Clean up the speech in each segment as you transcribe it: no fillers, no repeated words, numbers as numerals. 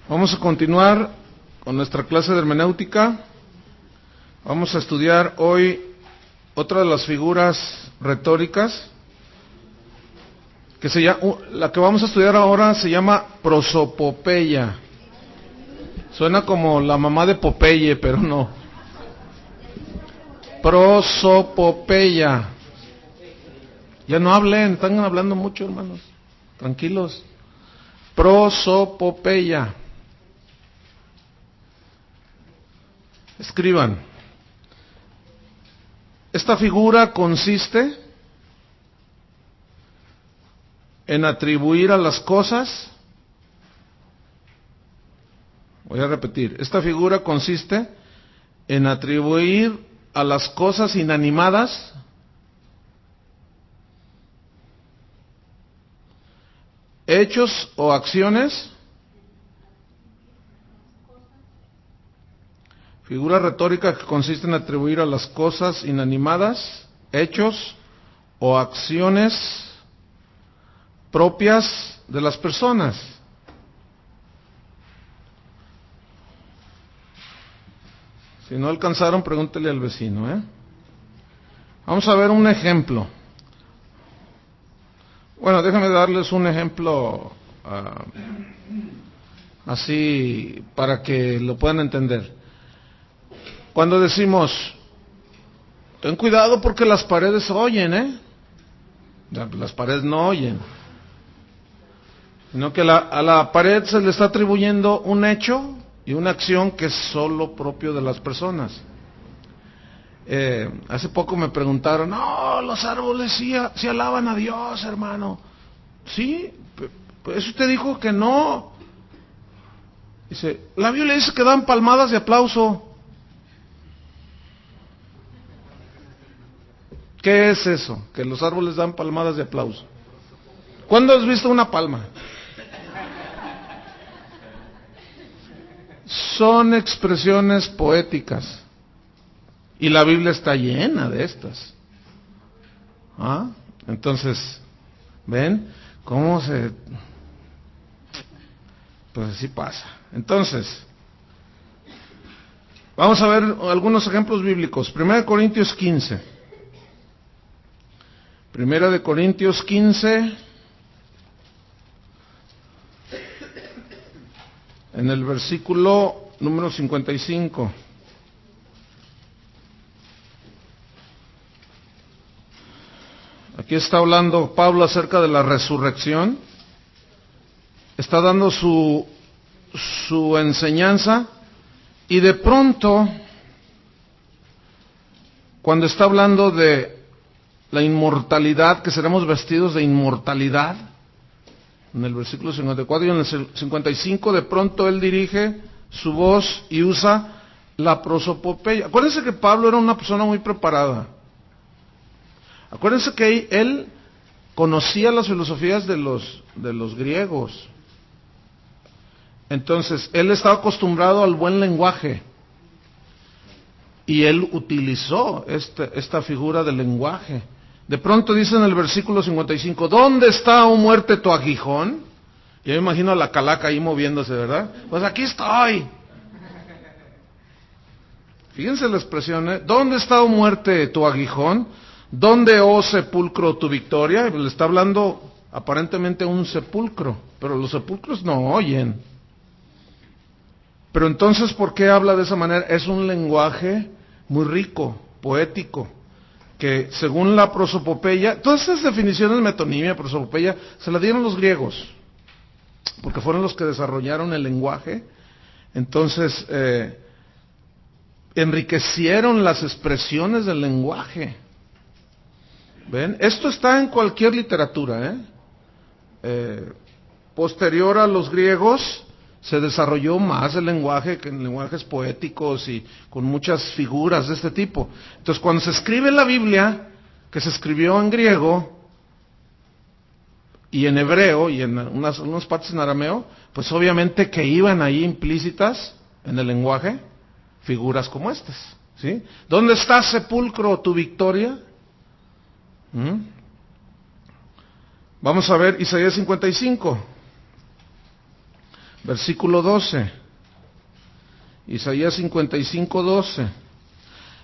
Vamos a continuar con nuestra clase de hermenéutica. Vamos a estudiar hoy otra de las figuras retóricas, la que vamos a estudiar ahora se llama prosopopeya. Suena como la mamá de Popeye, pero no. Prosopopeya. Ya no hablen, están hablando mucho, hermanos. Tranquilos. Prosopopeya. Escriban. Esta figura consiste en atribuir a las cosas, voy a repetir, esta figura consiste en atribuir a las cosas inanimadas hechos o acciones. Figura retórica que consiste en atribuir a las cosas inanimadas hechos o acciones propias de las personas. Si no alcanzaron, pregúntele al vecino, Vamos a ver un ejemplo. Bueno, déjenme darles un ejemplo así para que lo puedan entender. Cuando decimos, ten cuidado porque las paredes oyen, las paredes no oyen, sino que a la pared se le está atribuyendo un hecho y una acción que es solo propio de las personas. Hace poco me preguntaron, no, los árboles sí alaban a Dios, hermano. Sí, pues usted dijo que no. Dice, la Biblia dice que dan palmadas de aplauso. ¿Qué es eso? Que los árboles dan palmadas de aplauso. ¿Cuándo has visto una palma? Son expresiones poéticas. Y la Biblia está llena de estas. Entonces, ¿ven? ¿Cómo se...? Pues así pasa. Entonces, vamos a ver algunos ejemplos bíblicos. 1 Corintios 15. 1 Corintios 15, en el versículo número 55. Aquí está hablando Pablo acerca de la resurrección. Está dando su enseñanza y de pronto, cuando está hablando de la inmortalidad, que seremos vestidos de inmortalidad, en el versículo 54 y en el 55, de pronto él dirige su voz y usa la prosopopeya. Acuérdense que Pablo era una persona muy preparada. Acuérdense que él conocía las filosofías de los griegos. Entonces, él estaba acostumbrado al buen lenguaje. Y él utilizó esta figura del lenguaje. De pronto dice en el versículo 55, ¿dónde está, oh muerte, tu aguijón? Yo me imagino a la calaca ahí moviéndose, ¿verdad? Pues aquí estoy. Fíjense la expresión, ¿dónde está, oh muerte, tu aguijón? ¿Dónde, oh sepulcro, tu victoria? Le está hablando aparentemente a un sepulcro, pero los sepulcros no oyen. Pero entonces, ¿por qué habla de esa manera? Es un lenguaje muy rico, poético, que según la prosopopeya, todas estas definiciones, metonimia, prosopopeya, se las dieron los griegos, porque fueron los que desarrollaron el lenguaje. Entonces, enriquecieron las expresiones del lenguaje. ¿Ven? Esto está en cualquier literatura, posterior a los griegos, se desarrolló más el lenguaje, que en lenguajes poéticos y con muchas figuras de este tipo. Entonces, cuando se escribe la Biblia, que se escribió en griego y en hebreo y en unas partes en arameo, pues obviamente que iban ahí implícitas en el lenguaje figuras como estas, ¿sí? ¿Dónde está, sepulcro, tu victoria? Vamos a ver Isaías 55. versículo 12. Isaías 55, 12.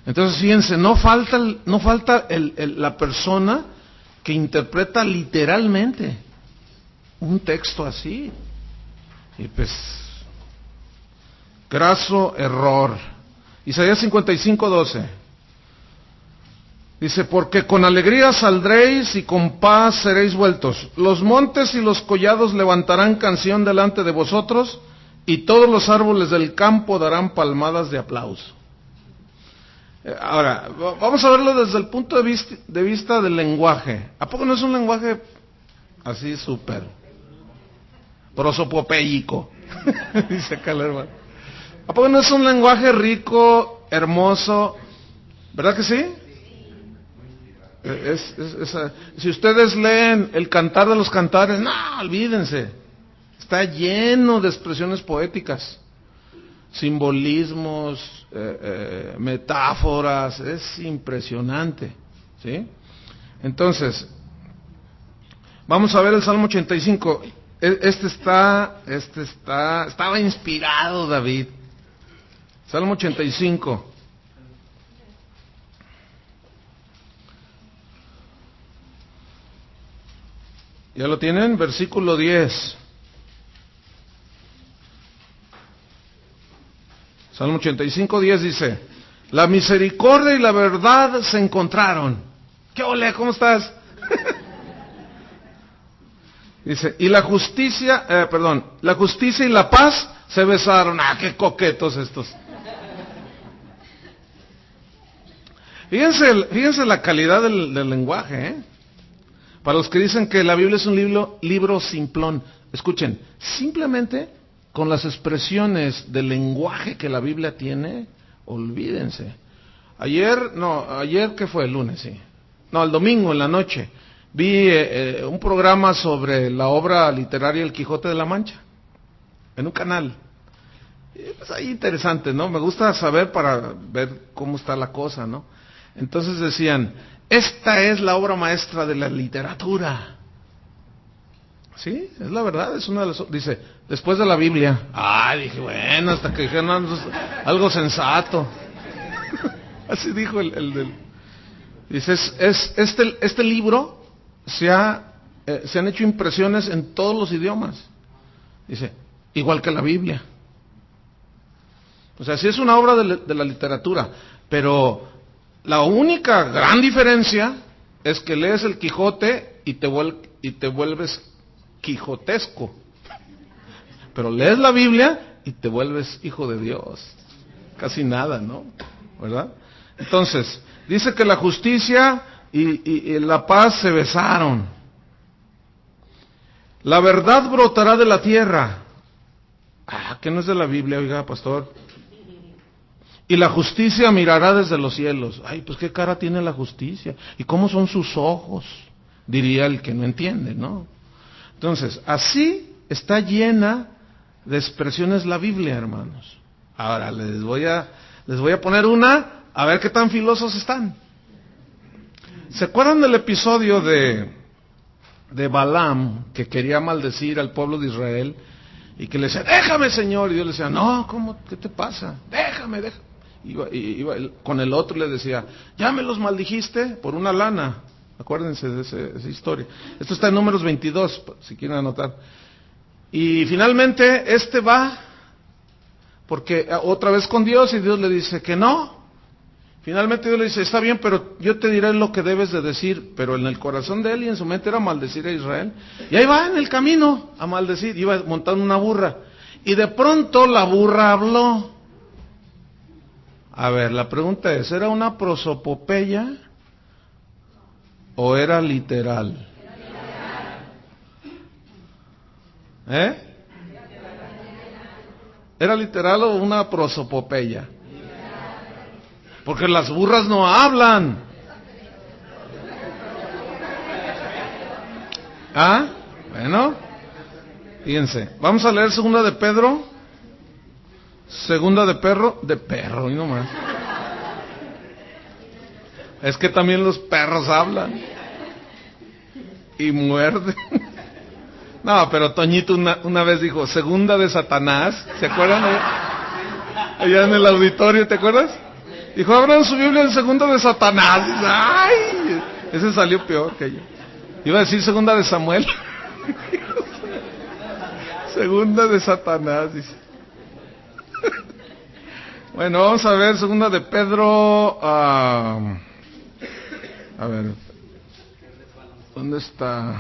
Entonces, fíjense, no falta la persona que interpreta literalmente un texto así. Y pues, graso error. Isaías 55, 12. Dice, porque con alegría saldréis y con paz seréis vueltos. Los montes y los collados levantarán canción delante de vosotros, y todos los árboles del campo darán palmadas de aplauso. Ahora, vamos a verlo desde el punto de vista del lenguaje. ¿A poco no es un lenguaje así súper prosopopéyico? Dice acá el hermano. ¿A poco no es un lenguaje rico, hermoso? ¿Verdad que sí? Si ustedes leen el Cantar de los Cantares, no, olvídense. Está lleno de expresiones poéticas, simbolismos, metáforas, es impresionante, ¿sí? Entonces, vamos a ver el Salmo 85. Estaba inspirado David. Salmo 85. ¿Ya lo tienen? Versículo 10. Salmo 85, 10 dice, la misericordia y la verdad se encontraron. ¿Qué ole? ¿Cómo estás? Dice, y la justicia y la paz se besaron. ¡Ah, qué coquetos estos! Fíjense la calidad del lenguaje, ¿eh? Para los que dicen que la Biblia es un libro simplón, escuchen, simplemente con las expresiones del lenguaje que la Biblia tiene, olvídense. Ayer ¿qué fue? El lunes, sí. No, el domingo en la noche, vi un programa sobre la obra literaria El Quijote de la Mancha, en un canal. Pues ahí interesante, ¿no? Me gusta saber para ver cómo está la cosa, ¿no? Entonces decían, esta es la obra maestra de la literatura. Sí, es la verdad, es una de las... Dice, después de la Biblia. Dije, bueno, hasta que dijeron algo sensato. Así dijo el del... Dice, este libro se han hecho impresiones en todos los idiomas. Dice, igual que la Biblia. O sea, sí es una obra de la literatura, pero la única gran diferencia es que lees el Quijote y te vuelves quijotesco. Pero lees la Biblia y te vuelves hijo de Dios. Casi nada, ¿no? ¿Verdad? Entonces, dice que la justicia y la paz se besaron. La verdad brotará de la tierra. ¿Que no es de la Biblia, oiga, pastor? Y la justicia mirará desde los cielos. Pues qué cara tiene la justicia. ¿Y cómo son sus ojos? Diría el que no entiende, ¿no? Entonces, así está llena de expresiones la Biblia, hermanos. Ahora, les voy a poner una, a ver qué tan filosos están. ¿Se acuerdan del episodio de Balaam, que quería maldecir al pueblo de Israel? Y que le decía, déjame, Señor. Y Dios le decía, no, ¿cómo? ¿Qué te pasa? Déjame. Iba con el otro y le decía, ya me los maldijiste por una lana. Acuérdense de esa historia. Esto está en Números 22, si quieren anotar. Y finalmente va, porque otra vez con Dios, y Dios le dice que no. Finalmente Dios le dice, está bien, pero yo te diré lo que debes de decir. Pero en el corazón de él y en su mente era maldecir a Israel. Y ahí va en el camino a maldecir, iba montando una burra. Y de pronto la burra habló. A ver, la pregunta es, ¿era una prosopopeya o era literal? ¿Era literal o una prosopopeya? Porque las burras no hablan. Bueno, fíjense, vamos a leer segunda de Pedro, y no más. Es que también los perros hablan y muerden. No, pero Toñito una vez dijo, segunda de Satanás, ¿se acuerdan? Allá en el auditorio, ¿te acuerdas? Dijo, abran su Biblia en segunda de Satanás. ¡Ay! Ese salió peor que yo. Iba a decir segunda de Samuel. Segunda de Satanás, dice. Bueno, vamos a ver segunda de Pedro. A ver, ¿dónde está?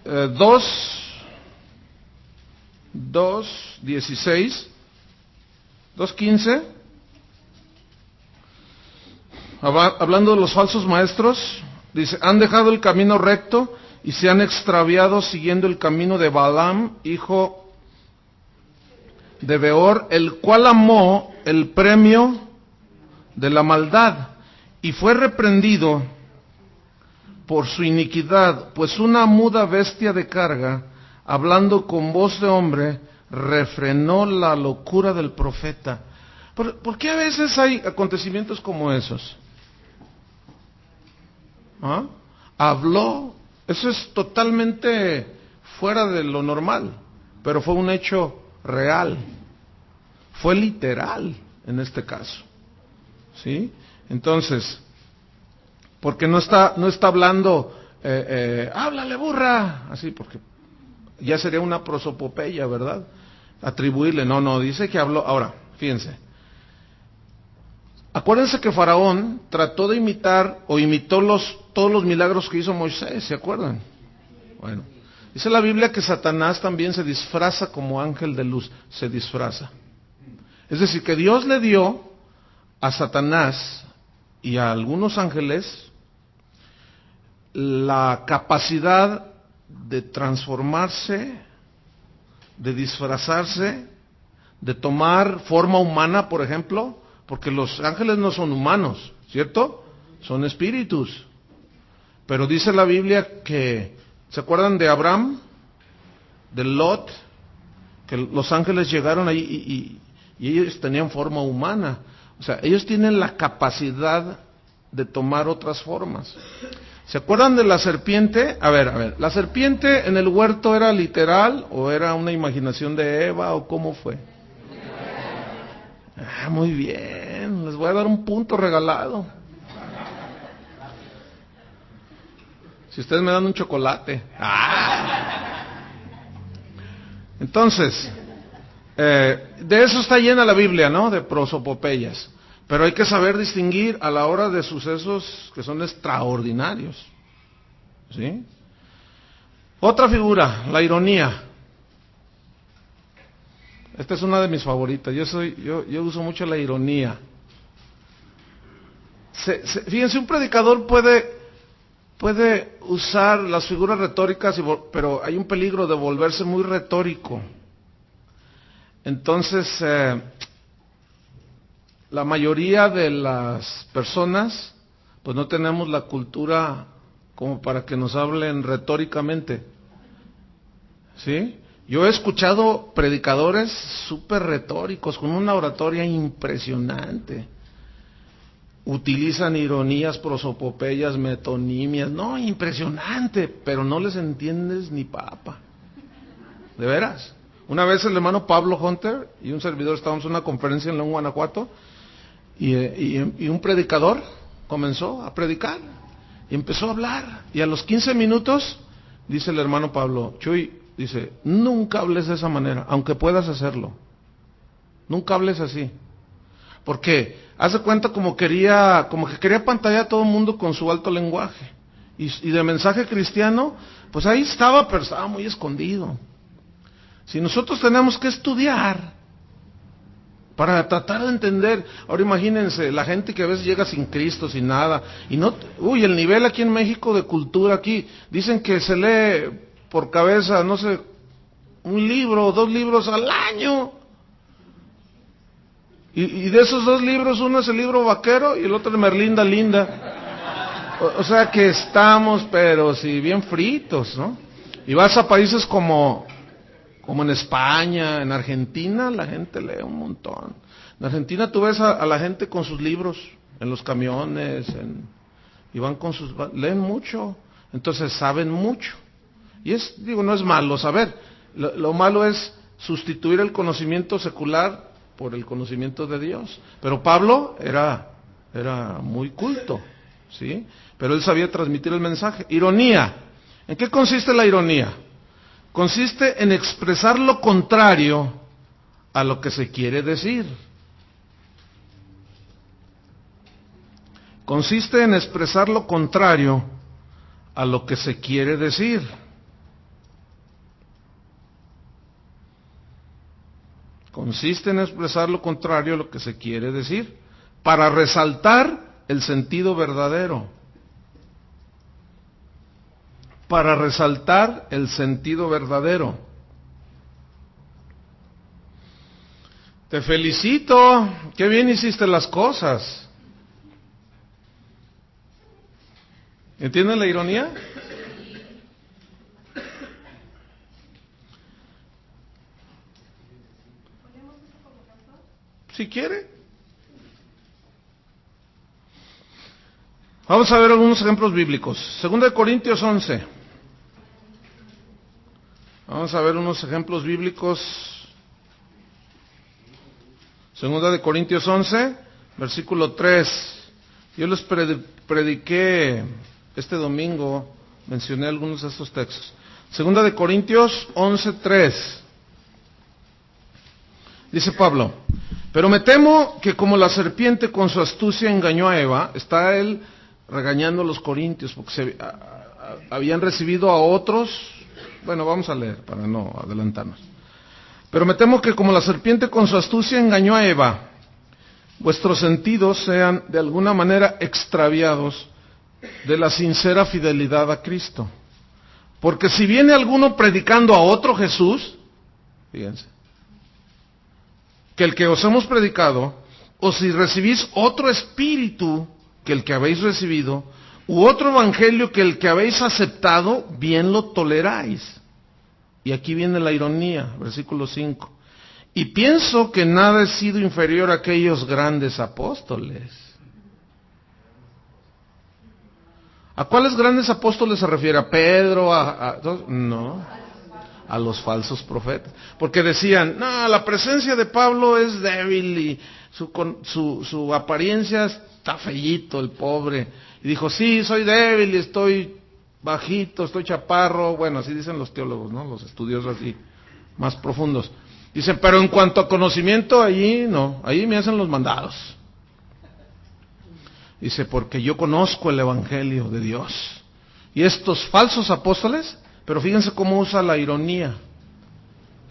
2:16, 2:15. Hablando de los falsos maestros, dice, han dejado el camino recto y se han extraviado siguiendo el camino de Balaam, hijo de Beor, el cual amó el premio de la maldad y fue reprendido por su iniquidad, pues una muda bestia de carga, hablando con voz de hombre, refrenó la locura del profeta. ¿Por qué a veces hay acontecimientos como esos? ¿Ah? Habló, eso es totalmente fuera de lo normal, pero fue un hecho real, fue literal en este caso, ¿sí? Entonces, porque no está hablando, háblale burra, así, porque ya sería una prosopopeya, ¿verdad? Atribuirle, no, dice que habló. Ahora, fíjense, acuérdense que Faraón trató de imitar o imitó todos los milagros que hizo Moisés, ¿se acuerdan? Bueno, dice la Biblia que Satanás también se disfraza como ángel de luz, se disfraza. Es decir, que Dios le dio a Satanás y a algunos ángeles la capacidad de transformarse, de disfrazarse, de tomar forma humana, por ejemplo, porque los ángeles no son humanos, ¿cierto? Son espíritus. Pero dice la Biblia que, ¿se acuerdan de Abraham? De Lot, que los ángeles llegaron ahí y ellos tenían forma humana. O sea, ellos tienen la capacidad de tomar otras formas. ¿Se acuerdan de la serpiente? A ver, ¿la serpiente en el huerto era literal o era una imaginación de Eva o cómo fue? Muy bien, les voy a dar un punto regalado. Si ustedes me dan un chocolate. Entonces, de eso está llena la Biblia, ¿no? De prosopopeyas. Pero hay que saber distinguir a la hora de sucesos que son extraordinarios. ¿Sí? Otra figura, la ironía. Esta es una de mis favoritas. Yo uso mucho la ironía. Fíjense, un predicador puede usar las figuras retóricas, pero hay un peligro de volverse muy retórico. Entonces, la mayoría de las personas, pues no tenemos la cultura como para que nos hablen retóricamente, ¿sí? Yo he escuchado predicadores súper retóricos, con una oratoria impresionante. Utilizan ironías, prosopopeyas, metonimias, no, impresionante, pero no les entiendes ni papa. ¿De veras? Una vez el hermano Pablo Hunter y un servidor estábamos en una conferencia en León, Guanajuato, y un predicador comenzó a predicar y empezó a hablar, y a los 15 minutos dice el hermano Pablo, Chuy, dice, nunca hables de esa manera, aunque puedas hacerlo, nunca hables así, porque haz de cuenta como que quería pantallar a todo el mundo con su alto lenguaje, y de mensaje cristiano, pues ahí estaba, pero estaba muy escondido. Si nosotros tenemos que estudiar para tratar de entender, ahora imagínense, la gente que a veces llega sin Cristo, sin nada, y no, el nivel aquí en México de cultura aquí, dicen que se lee por cabeza, no sé, un libro o 2 libros al año, y de esos 2 libros, uno es el libro vaquero y el otro es Merlinda Linda, o sea que estamos, pero sí, bien fritos, ¿no? Y vas a países como en España, en Argentina, la gente lee un montón. En Argentina tú ves a la gente con sus libros, en los camiones, y van leen mucho, entonces saben mucho. Y no es malo saber. Lo malo es sustituir el conocimiento secular por el conocimiento de Dios. Pero Pablo era muy culto, ¿sí? Pero él sabía transmitir el mensaje. Ironía. ¿En qué consiste la ironía? Consiste en expresar lo contrario a lo que se quiere decir. Consiste en expresar lo contrario a lo que se quiere decir. Consiste en expresar lo contrario a lo que se quiere decir, para resaltar el sentido verdadero. Para resaltar el sentido verdadero. Te felicito, qué bien hiciste las cosas. ¿Entienden la ironía? Si quiere. Vamos a ver algunos ejemplos bíblicos. 2 Corintios 11. Vamos a ver unos ejemplos bíblicos. 2 Corintios 11, versículo 3. Yo les prediqué este domingo, mencioné algunos de estos textos. 2 Corintios 11, 3. Dice Pablo: pero me temo que como la serpiente con su astucia engañó a Eva, está él regañando a los corintios, porque habían recibido a otros. Bueno, vamos a leer para no adelantarnos. Pero me temo que como la serpiente con su astucia engañó a Eva, vuestros sentidos sean de alguna manera extraviados de la sincera fidelidad a Cristo. Porque si viene alguno predicando a otro Jesús, fíjense, que el que os hemos predicado, o si recibís otro espíritu que el que habéis recibido, u otro evangelio que el que habéis aceptado, bien lo toleráis. Y aquí viene la ironía, versículo 5. Y pienso que nada he sido inferior a aquellos grandes apóstoles. ¿A cuáles grandes apóstoles se refiere? ¿A Pedro? No. A los falsos profetas, porque decían, no, la presencia de Pablo es débil y su apariencia está fellito, el pobre, y dijo, sí, soy débil y estoy bajito, estoy chaparro, bueno, así dicen los teólogos, ¿no? Los estudiosos así, más profundos, dicen, pero en cuanto a conocimiento, allí no, ahí me hacen los mandados, dice, porque yo conozco el evangelio de Dios, y estos falsos apóstoles. Pero fíjense cómo usa la ironía,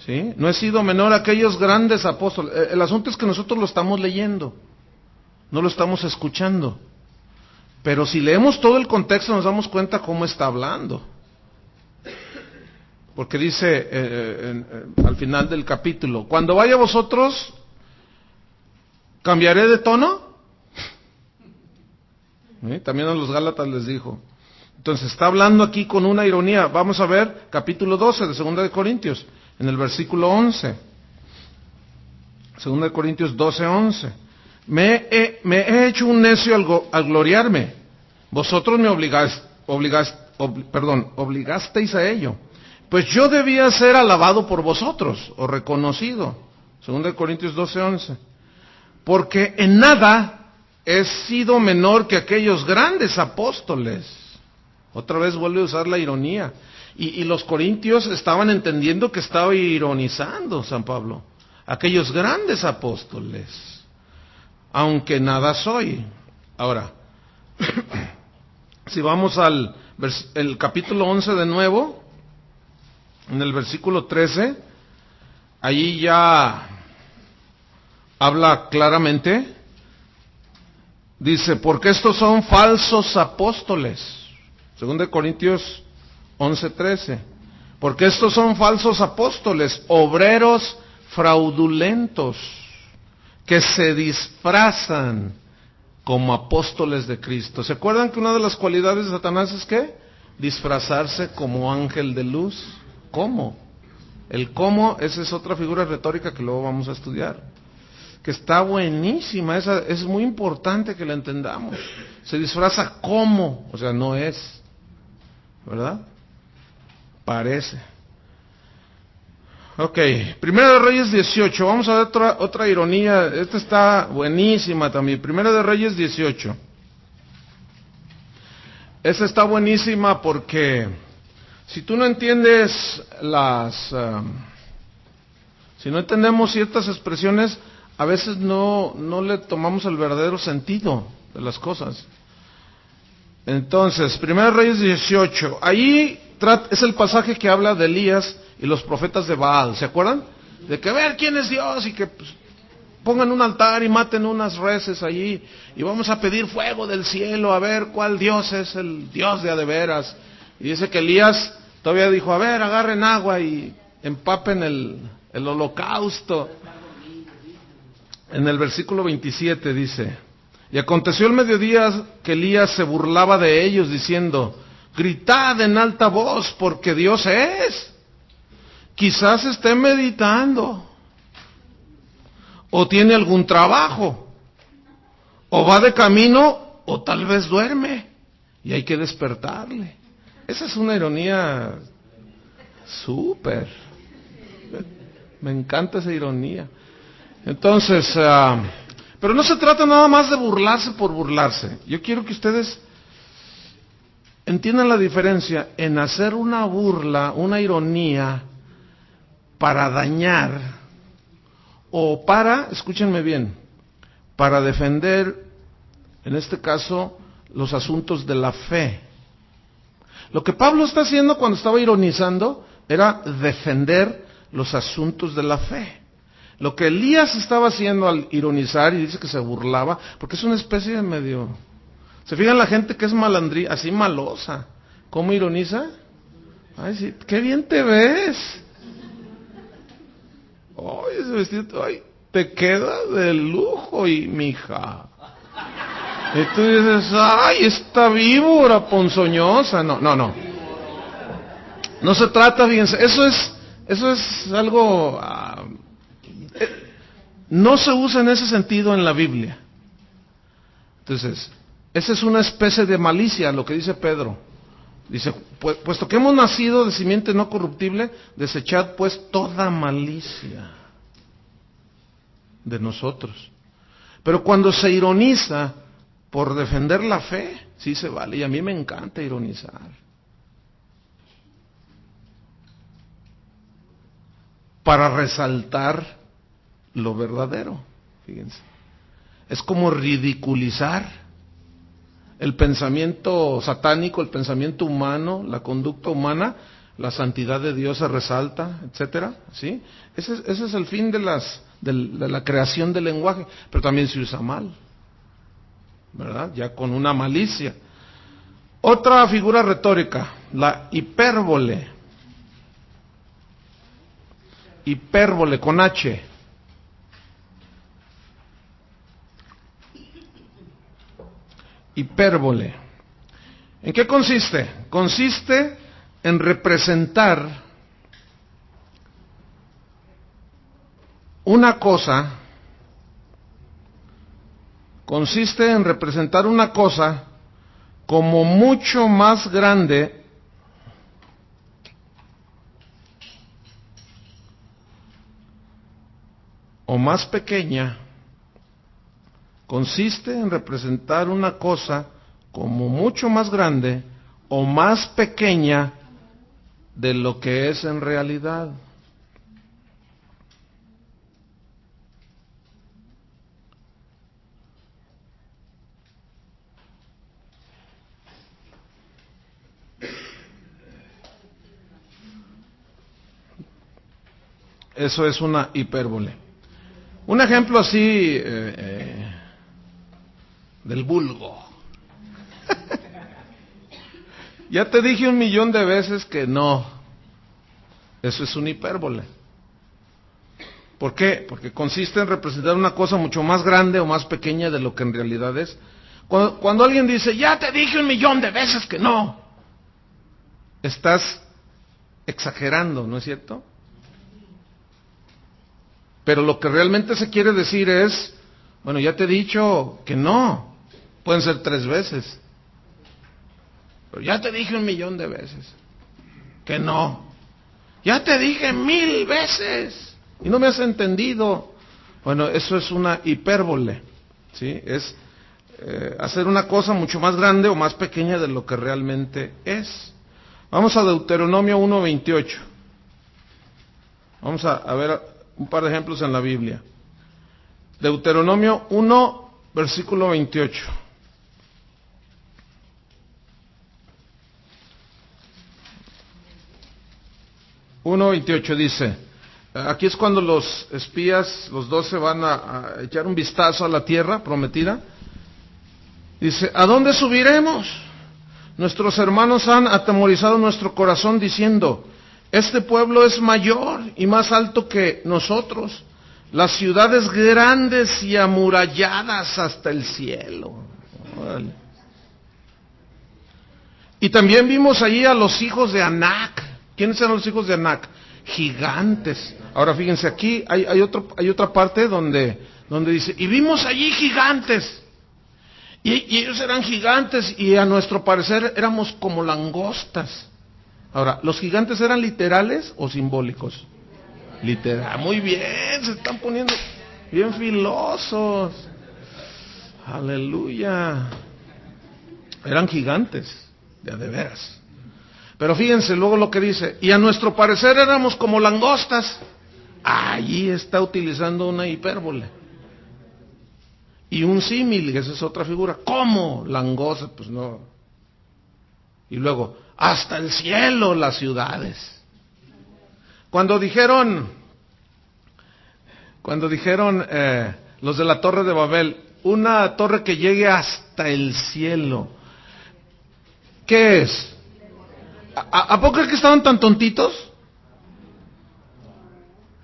¿sí? No he sido menor a aquellos grandes apóstoles. El asunto es que nosotros lo estamos leyendo, no lo estamos escuchando. Pero si leemos todo el contexto nos damos cuenta cómo está hablando. Porque dice al final del capítulo, cuando vaya a vosotros, ¿cambiaré de tono? ¿Sí? También a los Gálatas les dijo. Entonces está hablando aquí con una ironía. Vamos a ver capítulo 12 de 2 Corintios, en el versículo 11. 2 Corintios 12, 11. Me he hecho un necio al gloriarme. Vosotros me obligasteis a ello. Pues yo debía ser alabado por vosotros, o reconocido. 2 Corintios 12, 11. Porque en nada he sido menor que aquellos grandes apóstoles. Otra vez vuelve a usar la ironía. Y los corintios estaban entendiendo que estaba ironizando San Pablo. Aquellos grandes apóstoles. Aunque nada soy. Ahora, si vamos al el capítulo 11 de nuevo, en el versículo 13, allí ya habla claramente. Dice, porque estos son falsos apóstoles. 2 Corintios 11:13. Porque estos son falsos apóstoles, obreros fraudulentos, que se disfrazan como apóstoles de Cristo. ¿Se acuerdan que una de las cualidades de Satanás es qué? Disfrazarse como ángel de luz. ¿Cómo? El cómo, esa es otra figura retórica que luego vamos a estudiar, que está buenísima, esa es muy importante que la entendamos. Se disfraza como, o sea, no es, ¿verdad? parece. Ok, Primera de Reyes 18, vamos a ver otra ironía, esta está buenísima también, Primera de Reyes 18. Esta está buenísima porque si tú no entiendes si no entendemos ciertas expresiones, a veces no le tomamos el verdadero sentido de las cosas. Entonces, Primera de Reyes 18, ahí es el pasaje que habla de Elías y los profetas de Baal, ¿se acuerdan? De que ver quién es Dios y que pues, pongan un altar y maten unas reses allí y vamos a pedir fuego del cielo a ver cuál Dios es el Dios de a de veras. Y dice que Elías todavía dijo, a ver, agarren agua y empapen el holocausto. En el versículo 27 dice, y aconteció el mediodía que Elías se burlaba de ellos diciendo, gritad en alta voz porque Dios es. Quizás esté meditando, o tiene algún trabajo, o va de camino, o tal vez duerme, y hay que despertarle. Esa es una ironía súper. Me encanta esa ironía. Entonces, pero no se trata nada más de burlarse por burlarse. Yo quiero que ustedes entiendan la diferencia en hacer una burla, una ironía, para dañar o para, escúchenme bien, para defender, en este caso, los asuntos de la fe. Lo que Pablo está haciendo cuando estaba ironizando era defender los asuntos de la fe. Lo que Elías estaba haciendo al ironizar, y dice que se burlaba, porque es una especie de medio... ¿Se fijan la gente que es malandrí, así malosa? ¿Cómo ironiza? Ay, sí, qué bien te ves. Ay, ese vestido, ay, te queda de lujo, y mija. Y tú dices, ay, esta víbora ponzoñosa. No. No se trata, fíjense, eso es algo, no se usa en ese sentido en la Biblia. Entonces, esa es una especie de malicia, lo que dice Pedro. Dice, puesto que hemos nacido de simiente no corruptible, desechad pues toda malicia de nosotros. Pero cuando se ironiza por defender la fe, sí se vale, y a mí me encanta ironizar. Para resaltar lo verdadero, fíjense. Es como ridiculizar el pensamiento satánico, el pensamiento humano, la conducta humana, la santidad de Dios se resalta, etcétera, ¿sí? Ese es el fin de la creación del lenguaje, pero también se usa mal, ¿verdad? Ya con una malicia. Otra figura retórica, la hipérbole. Hipérbole con H. Hipérbole. ¿En qué consiste? Consiste en representar una cosa, como mucho más grande o más pequeña. Consiste en representar una cosa como mucho más grande o más pequeña de lo que es en realidad. Eso es una hipérbole. Un ejemplo así del vulgo. Ya te dije 1,000,000 de veces que no. Eso es una hipérbole. ¿Por qué? Porque consiste en representar una cosa mucho más grande o más pequeña de lo que en realidad es. Cuando alguien dice, ya te dije 1,000,000 de veces que no, estás exagerando, ¿no es cierto? Pero lo que realmente se quiere decir es, bueno, ya te he dicho que no, pueden ser 3 veces, pero ya te dije 1,000,000 de veces. que no. Ya te dije 1000 veces y no me has entendido. Bueno, eso es una hipérbole, ¿sí? Es hacer una cosa mucho más grande o más pequeña de lo que realmente es. Vamos a Deuteronomio 1:28. Vamos a ver un par de ejemplos en la Biblia. Deuteronomio 1, versículo 28. Dice, aquí es cuando los espías, los 12, van a echar un vistazo a la tierra prometida. Dice, ¿a dónde subiremos? Nuestros hermanos han atemorizado nuestro corazón diciendo, este pueblo es mayor y más alto que nosotros, las ciudades grandes y amuralladas hasta el cielo. Órale. Y también vimos allí a los hijos de Anac. ¿Quiénes eran los hijos de Anac? Gigantes. Ahora fíjense, aquí hay otra parte donde dice, y vimos allí gigantes. Y ellos eran gigantes y a nuestro parecer éramos como langostas. Ahora, ¿los gigantes eran literales o simbólicos? Literal. Muy bien, se están poniendo bien filosos. Aleluya. Eran gigantes, de veras. Pero fíjense luego lo que dice, y a nuestro parecer éramos como langostas. Allí está utilizando una hipérbole. Y un símil, esa es otra figura. ¿Cómo? Langosta, pues no. Y luego, hasta el cielo las ciudades. Cuando dijeron los de la Torre de Babel, una torre que llegue hasta el cielo, ¿qué es? ¿A poco es que estaban tan tontitos?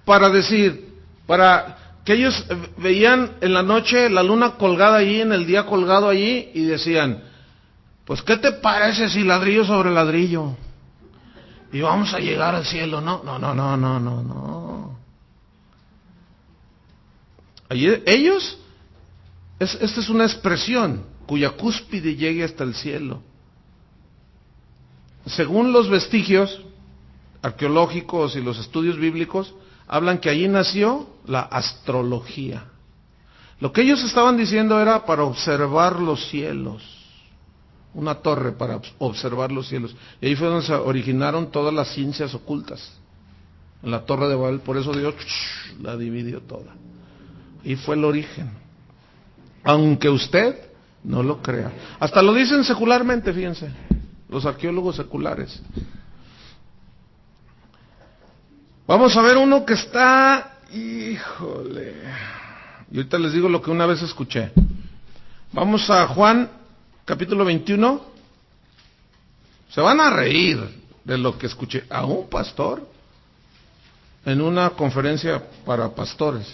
Para que ellos veían en la noche la luna colgada allí, en el día colgado allí, y decían, pues ¿qué te parece si ladrillo sobre ladrillo? Y vamos a llegar al cielo. No. Ellos, esta es una expresión cuya cúspide llegue hasta el cielo. Según los vestigios arqueológicos y los estudios bíblicos, hablan que allí nació la astrología. Lo que ellos estaban diciendo era para observar los cielos. Una torre para observar los cielos. Y ahí fue donde se originaron todas las ciencias ocultas. En la Torre de Babel, por eso Dios la dividió toda. Y fue el origen. Aunque usted no lo crea. Hasta lo dicen secularmente, fíjense. Los arqueólogos seculares. Vamos a ver uno que está... Híjole. Y ahorita les digo lo que una vez escuché. Vamos a Juan, capítulo 21. Se van a reír de lo que escuché a un pastor en una conferencia para pastores.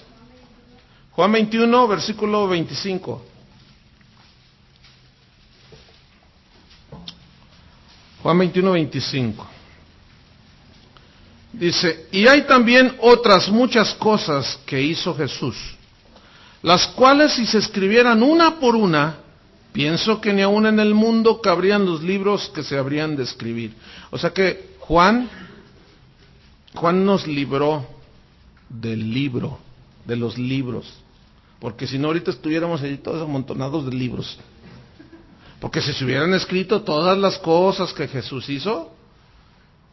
Juan 21, versículo 25. Juan 21, 25. Dice, y hay también otras muchas cosas que hizo Jesús, las cuales si se escribieran una por una, pienso que ni aun en el mundo cabrían los libros que se habrían de escribir. O sea que Juan nos libró del libro, de los libros, porque si no ahorita estuviéramos allí todos amontonados de libros. Porque si se hubieran escrito todas las cosas que Jesús hizo,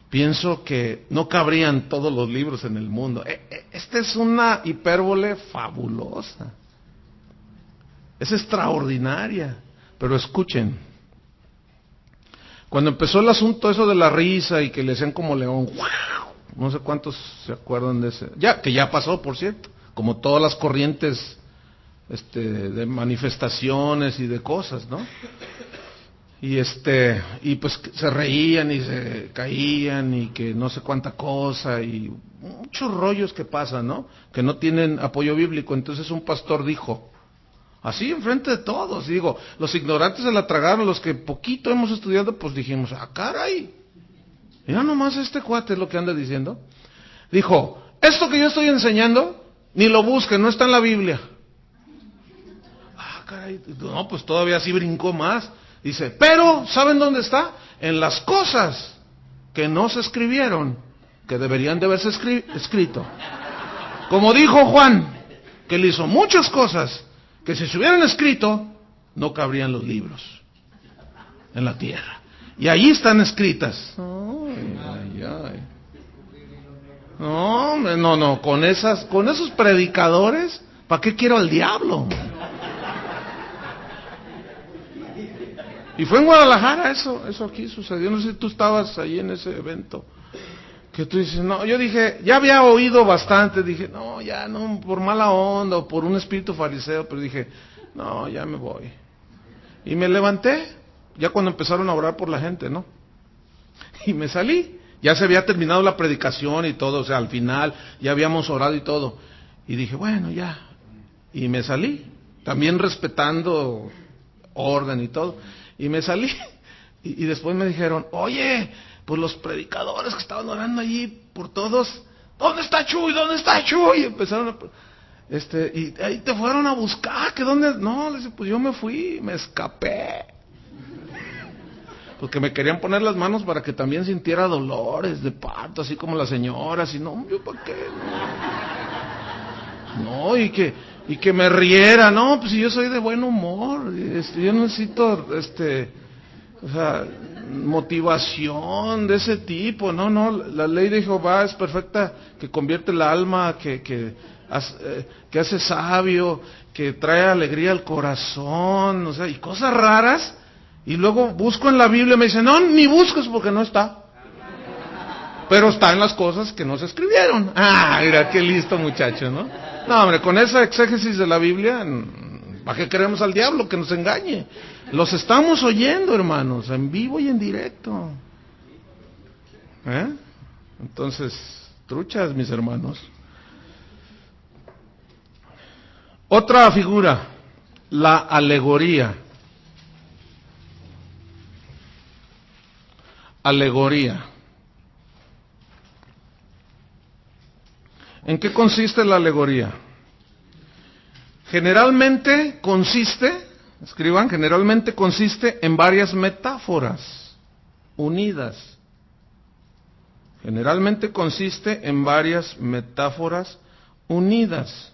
pienso que no cabrían todos los libros en el mundo. Esta es una hipérbole fabulosa. Es extraordinaria. Pero escuchen. Cuando empezó el asunto eso de la risa y que le hacían como león, no sé cuántos se acuerdan de ese. Que ya pasó, por cierto. Como todas las corrientes de manifestaciones y de cosas, ¿no? Y pues se reían y se caían y que no sé cuánta cosa y muchos rollos que pasan, ¿no? Que no tienen apoyo bíblico. Entonces un pastor dijo, así enfrente de todos, digo, los ignorantes se la tragaron, los que poquito hemos estudiado, pues dijimos, caray, mira nomás este cuate es lo que anda diciendo. Dijo, esto que yo estoy enseñando, ni lo busquen, no está en la Biblia. Caray, no, pues todavía sí brincó más. Dice, pero, ¿saben dónde está? En las cosas que no se escribieron, que deberían de haberse escrito. Como dijo Juan, que él hizo muchas cosas que si se hubieran escrito, no cabrían los libros en la tierra. Y ahí están escritas. No, con esos predicadores, ¿para qué quiero al diablo? Y fue en Guadalajara eso aquí sucedió. No sé si tú estabas ahí en ese evento. Que tú dices, no, yo dije, ya había oído bastante, dije, no, ya no, por mala onda o por un espíritu fariseo, pero dije, no, ya me voy. Y me levanté, ya cuando empezaron a orar por la gente, ¿no? Y me salí, ya se había terminado la predicación y todo, o sea, al final ya habíamos orado y todo. Y dije, bueno, ya. Y me salí, también respetando orden y todo. Y me salí, y después me dijeron, oye, pues los predicadores que estaban orando allí por todos, ¿dónde está Chuy? ¿Dónde está Chuy? Y empezaron y ahí te fueron a buscar, ¿que dónde? No, les dije, pues yo me fui, me escapé. Porque me querían poner las manos para que también sintiera dolores de parto, así como las señoras, y no, yo para qué, no, y que me riera, no, pues si yo soy de buen humor, yo necesito, o sea, motivación de ese tipo, no, la ley de Jehová es perfecta, que convierte el alma, que hace sabio, que trae alegría al corazón, o sea, y cosas raras, y luego busco en la Biblia y me dicen, no, ni busques porque no está, pero está en las cosas que no se escribieron. Ah, mira, qué listo muchacho, ¿no? No, hombre, con esa exégesis de la Biblia, ¿para qué queremos al diablo que nos engañe? Los estamos oyendo, hermanos, en vivo y en directo. Entonces, truchas, mis hermanos. Otra figura, la alegoría. Alegoría. ¿En qué consiste la alegoría? Generalmente consiste en varias metáforas unidas. Generalmente consiste en varias metáforas unidas.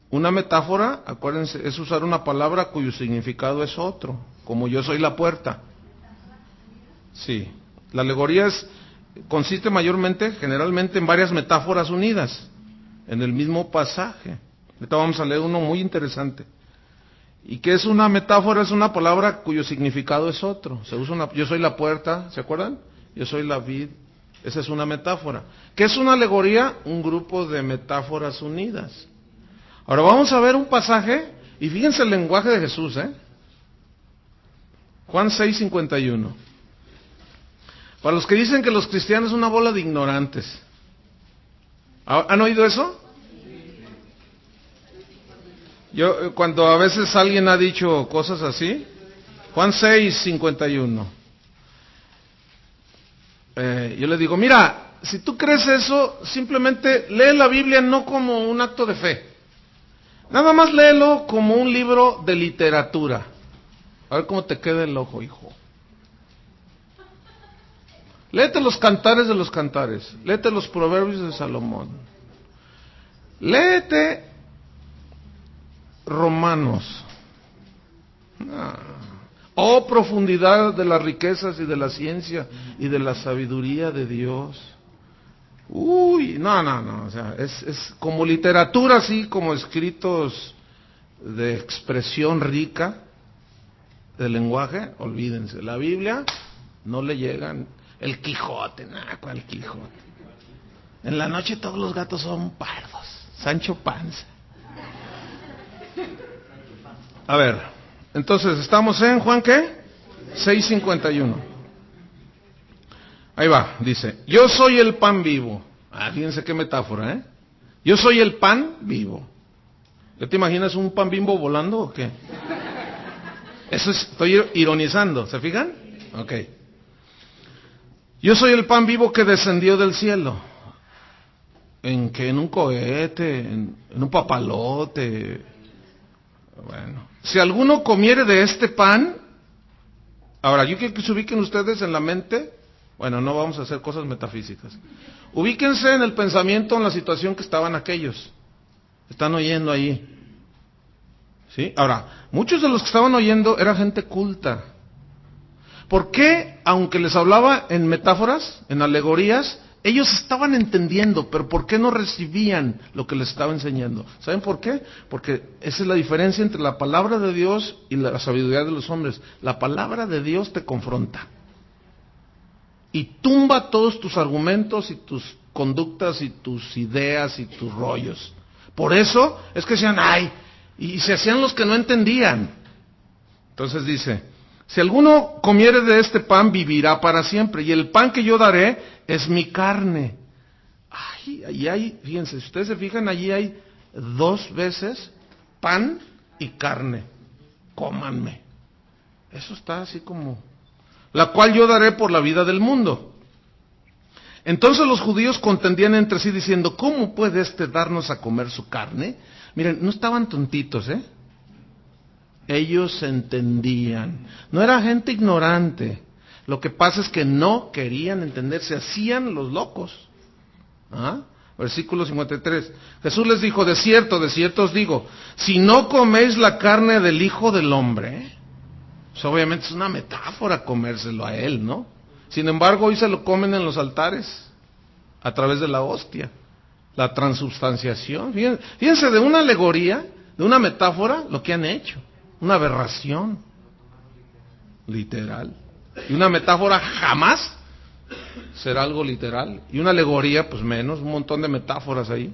Una metáfora, acuérdense, es usar una palabra cuyo significado es otro, como yo soy la puerta. Sí, la alegoría consiste generalmente en varias metáforas unidas, en el mismo pasaje. Ahorita vamos a leer uno muy interesante. ¿Y qué es una metáfora? Es una palabra cuyo significado es otro. Yo soy la puerta, ¿se acuerdan? Yo soy la vid. Esa es una metáfora. ¿Qué es una alegoría? Un grupo de metáforas unidas. Ahora vamos a ver un pasaje, y fíjense el lenguaje de Jesús, Juan 6:51. Para los que dicen que los cristianos son una bola de ignorantes. ¿Han oído eso? Yo, cuando a veces alguien ha dicho cosas así, Juan 6:51. Yo le digo, mira, si tú crees eso, simplemente lee la Biblia no como un acto de fe. Nada más léelo como un libro de literatura. A ver cómo te queda el ojo, hijo. Léete los cantares de los cantares. Léete los proverbios de Salomón. Léete Romanos. Oh, profundidad de las riquezas y de la ciencia y de la sabiduría de Dios. Uy, no, o sea, es como literatura, así como escritos de expresión rica, de lenguaje, olvídense. La Biblia no le llegan. El Quijote, ¿cuál Quijote? En la noche todos los gatos son pardos. Sancho Panza. A ver, entonces estamos en Juan, ¿qué? 6:51. Ahí va, dice, yo soy el pan vivo. Fíjense qué metáfora, Yo soy el pan vivo. ¿Ya te imaginas un pan bimbo volando o qué? Eso estoy ironizando, ¿se fijan? Ok. Yo soy el pan vivo que descendió del cielo. En un cohete, en un papalote. Bueno, si alguno comiere de este pan, ahora yo quiero que se ubiquen ustedes en la mente Bueno, no vamos a hacer cosas metafísicas. Ubíquense en el pensamiento, en la situación que estaban aquellos. Están oyendo ahí. ¿Sí? Ahora, muchos de los que estaban oyendo era gente culta. ¿Por qué, aunque les hablaba en metáforas, en alegorías, ellos estaban entendiendo, pero por qué no recibían lo que les estaba enseñando? ¿Saben por qué? Porque esa es la diferencia entre la palabra de Dios y la sabiduría de los hombres. La palabra de Dios te confronta y tumba todos tus argumentos y tus conductas y tus ideas y tus rollos. Por eso es que decían, ay, y se hacían los que no entendían. Entonces dice, si alguno comiere de este pan, vivirá para siempre, y el pan que yo daré es mi carne. Ay, ahí hay, fíjense, si ustedes se fijan, allí hay 2 veces pan y carne. Cómanme. Eso está así como, la cual yo daré por la vida del mundo. Entonces los judíos contendían entre sí diciendo, ¿cómo puede este darnos a comer su carne? Miren, no estaban tontitos, ¿eh? Ellos entendían. No era gente ignorante. Lo que pasa es que no querían entender, se hacían los locos. ¿Ah? Versículo 53. Jesús les dijo, de cierto os digo, si no coméis la carne del Hijo del Hombre, pues obviamente es una metáfora comérselo a Él, ¿no? Sin embargo, hoy se lo comen en los altares, a través de la hostia, la transubstanciación. Fíjense, de una alegoría, de una metáfora, lo que han hecho. Una aberración, literal. Y una metáfora jamás será algo literal. Y una alegoría, pues menos, un montón de metáforas ahí.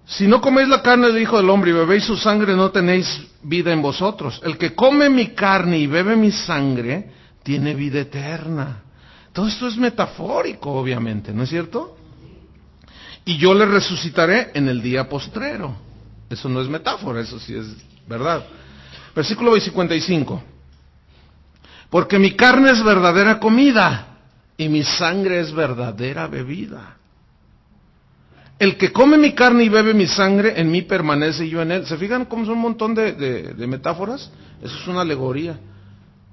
Si no coméis la carne del Hijo del Hombre y bebéis su sangre, no tenéis vida en vosotros. El que come mi carne y bebe mi sangre, tiene vida eterna. Todo esto es metafórico, obviamente, ¿no es cierto? Y yo le resucitaré en el día postrero. Eso no es metáfora, eso sí es verdad. Versículo 55. Porque mi carne es verdadera comida y mi sangre es verdadera bebida. El que come mi carne y bebe mi sangre, en mí permanece y yo en él. ¿Se fijan cómo son un montón de metáforas? Eso es una alegoría.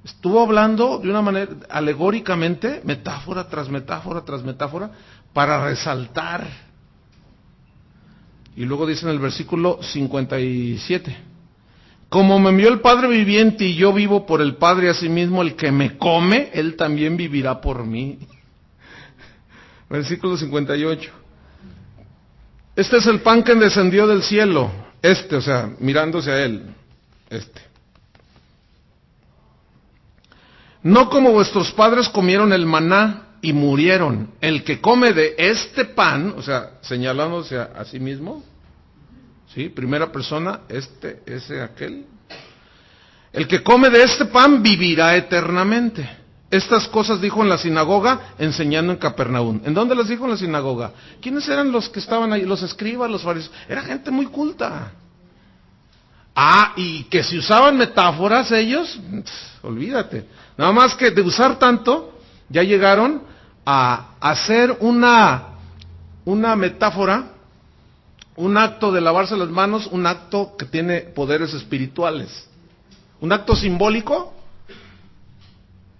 Estuvo hablando de una manera, alegóricamente, metáfora tras metáfora tras metáfora, para resaltar. Y luego dice en el versículo 57, como me envió el Padre viviente y yo vivo por el Padre, asimismo el que me come, él también vivirá por mí. Versículo 58. Este es el pan que descendió del cielo. O sea, mirándose a él. No como vuestros padres comieron el maná y murieron. El que come de este pan, o sea, señalándose a sí mismo, ¿sí? Primera persona, ese, aquel. El que come de este pan vivirá eternamente. Estas cosas dijo en la sinagoga, enseñando en Capernaum. ¿En dónde las dijo en la sinagoga? ¿Quiénes eran los que estaban ahí? Los escribas, los fariseos. Era gente muy culta. Y que si usaban metáforas ellos, olvídate. Nada más que de usar tanto, ya llegaron a hacer una metáfora, un acto de lavarse las manos, un acto que tiene poderes espirituales. Un acto simbólico,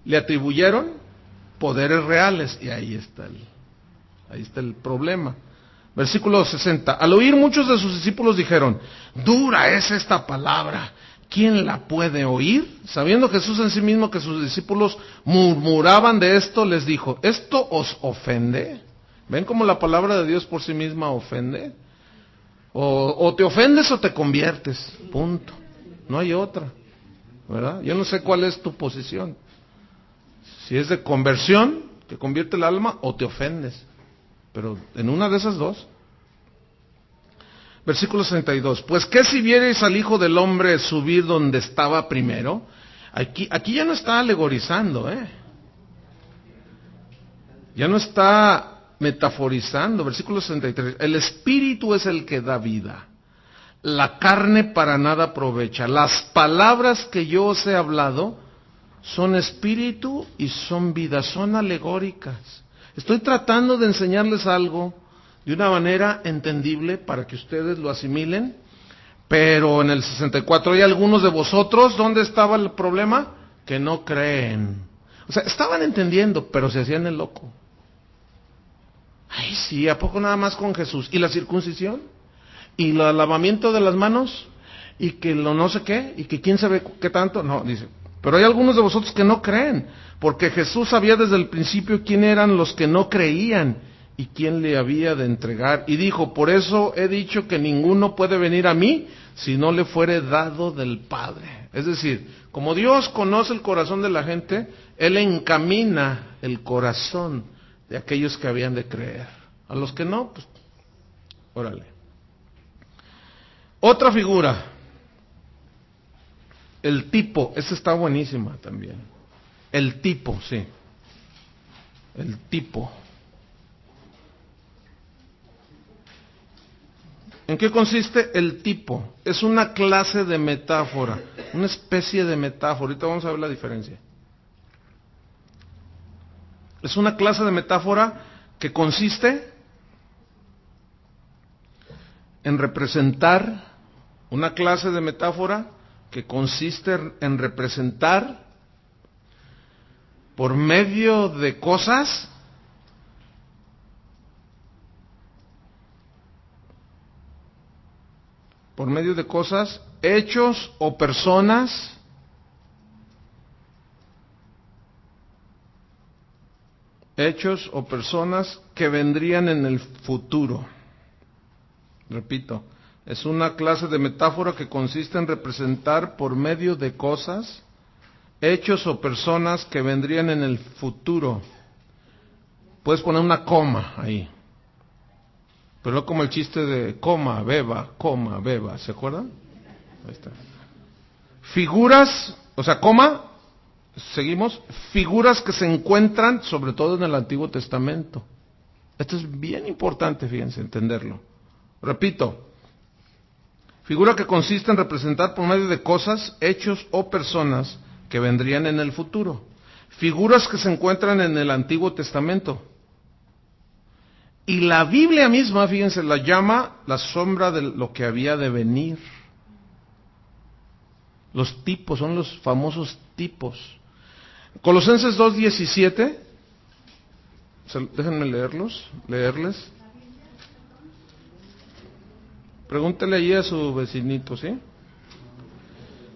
le atribuyeron poderes reales, y ahí está el problema. Versículo 60. Al oír muchos de sus discípulos dijeron, dura es esta palabra, ¿quién la puede oír? Sabiendo Jesús en sí mismo que sus discípulos murmuraban de esto, les dijo, ¿esto os ofende? ¿Ven cómo la palabra de Dios por sí misma ofende? O te ofendes o te conviertes, punto. No hay otra, ¿verdad? Yo no sé cuál es tu posición. Si es de conversión, que convierte el alma, o te ofendes. Pero en una de esas dos. Versículo 62. Pues ¿qué si vierais al Hijo del Hombre subir donde estaba primero? Aquí ya no está alegorizando, ya no está metaforizando. Versículo 63. El Espíritu es el que da vida. La carne para nada aprovecha. Las palabras que yo os he hablado son espíritu y son vida, son alegóricas. Estoy tratando de enseñarles algo de una manera entendible para que ustedes lo asimilen, pero en el 64 hay algunos de vosotros, ¿dónde estaba el problema? Que no creen. O sea, estaban entendiendo, pero se hacían el loco. Ay, sí, ¿a poco nada más con Jesús? ¿Y la circuncisión? ¿Y el lavamiento de las manos? ¿Y que lo no sé qué? ¿Y que quién sabe qué tanto? No, dice, pero hay algunos de vosotros que no creen, porque Jesús sabía desde el principio quién eran los que no creían y quién le había de entregar. Y dijo, por eso he dicho que ninguno puede venir a mí si no le fuere dado del Padre. Es decir, como Dios conoce el corazón de la gente, Él encamina el corazón de aquellos que habían de creer. A los que no, pues, órale. Otra figura, el tipo, esa está buenísima también. El tipo, sí. El tipo. ¿En qué consiste el tipo? Es una clase de metáfora, una especie de metáfora. Ahorita vamos a ver la diferencia. Es una clase de metáfora que consiste en representar, una clase de metáfora que consiste en representar por medio de cosas hechos o personas que vendrían en el futuro. Repito, es una clase de metáfora que consiste en representar por medio de cosas, hechos o personas que vendrían en el futuro. Puedes poner una coma ahí, pero no como el chiste de coma, beba, ¿se acuerdan? Ahí está. Figuras, o sea, coma, seguimos, figuras que se encuentran sobre todo en el Antiguo Testamento. Esto es bien importante, fíjense, entenderlo. Repito, figura que consiste en representar por medio de cosas, hechos o personas que vendrían en el futuro. Figuras que se encuentran en el Antiguo Testamento. Y la Biblia misma, fíjense, la llama la sombra de lo que había de venir. Los tipos, son los famosos tipos. Colosenses 2:17, déjenme leerles. Pregúntele ahí a su vecinito, ¿sí?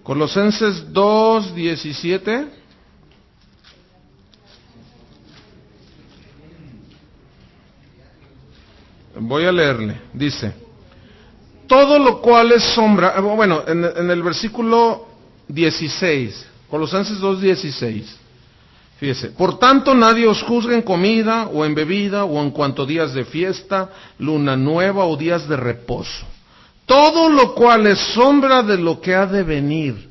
Colosenses 2:17. Voy a leerle, dice, todo lo cual es sombra, bueno, en el versículo 16, Colosenses 2:16, fíjese, por tanto nadie os juzgue en comida o en bebida o en cuanto días de fiesta, luna nueva o días de reposo, todo lo cual es sombra de lo que ha de venir.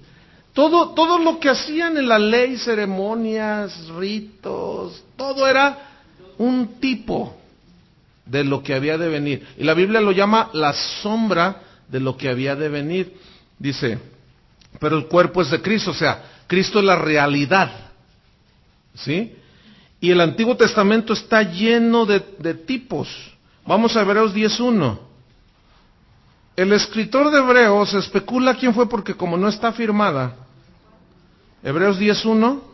Todo lo que hacían en la ley, ceremonias, ritos, todo era un tipo de lo que había de venir. Y la Biblia lo llama la sombra de lo que había de venir. Dice, pero el cuerpo es de Cristo, o sea, Cristo es la realidad. ¿Sí? Y el Antiguo Testamento está lleno de tipos. Vamos a Hebreos 10:1. El escritor de Hebreos especula quién fue porque como no está firmada, Hebreos 10:1,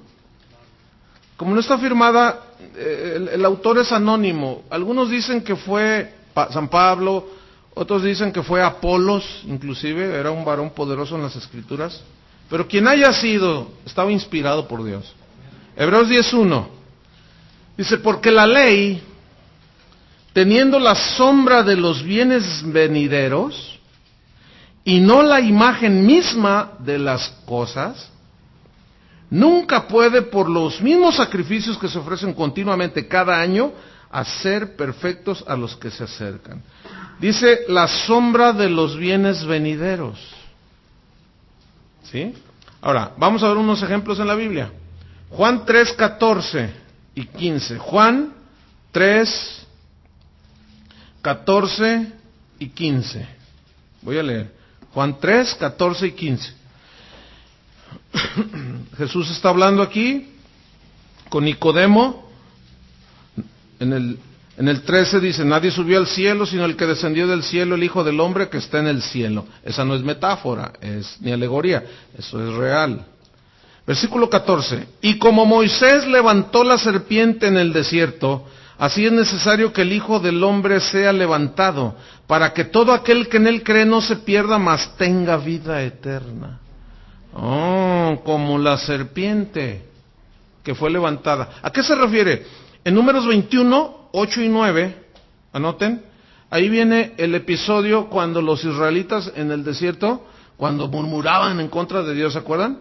como no está firmada, el autor es anónimo. Algunos dicen que fue San Pablo, otros dicen que fue Apolos, inclusive, era un varón poderoso en las Escrituras. Pero quien haya sido, estaba inspirado por Dios. Hebreos 10:1, dice, porque la ley, teniendo la sombra de los bienes venideros, y no la imagen misma de las cosas, nunca puede, por los mismos sacrificios que se ofrecen continuamente cada año, hacer perfectos a los que se acercan. Dice, la sombra de los bienes venideros. ¿Sí? Ahora, vamos a ver unos ejemplos en la Biblia. Juan 3:14 y 15. Juan 3:14 y 15. Voy a leer. Juan 3:14 y 15. Jesús está hablando aquí con Nicodemo. En el 13 dice, nadie subió al cielo sino el que descendió del cielo, el Hijo del Hombre que está en el cielo. Esa no es metáfora, ni alegoría, eso es real. Versículo 14. Y como Moisés levantó la serpiente en el desierto, así es necesario que el Hijo del Hombre sea levantado, para que todo aquel que en él cree no se pierda, mas tenga vida eterna. Oh, como la serpiente que fue levantada. ¿A qué se refiere? En Números 21, 8 y 9, anoten, ahí viene el episodio cuando los israelitas en el desierto, cuando murmuraban en contra de Dios, ¿se acuerdan?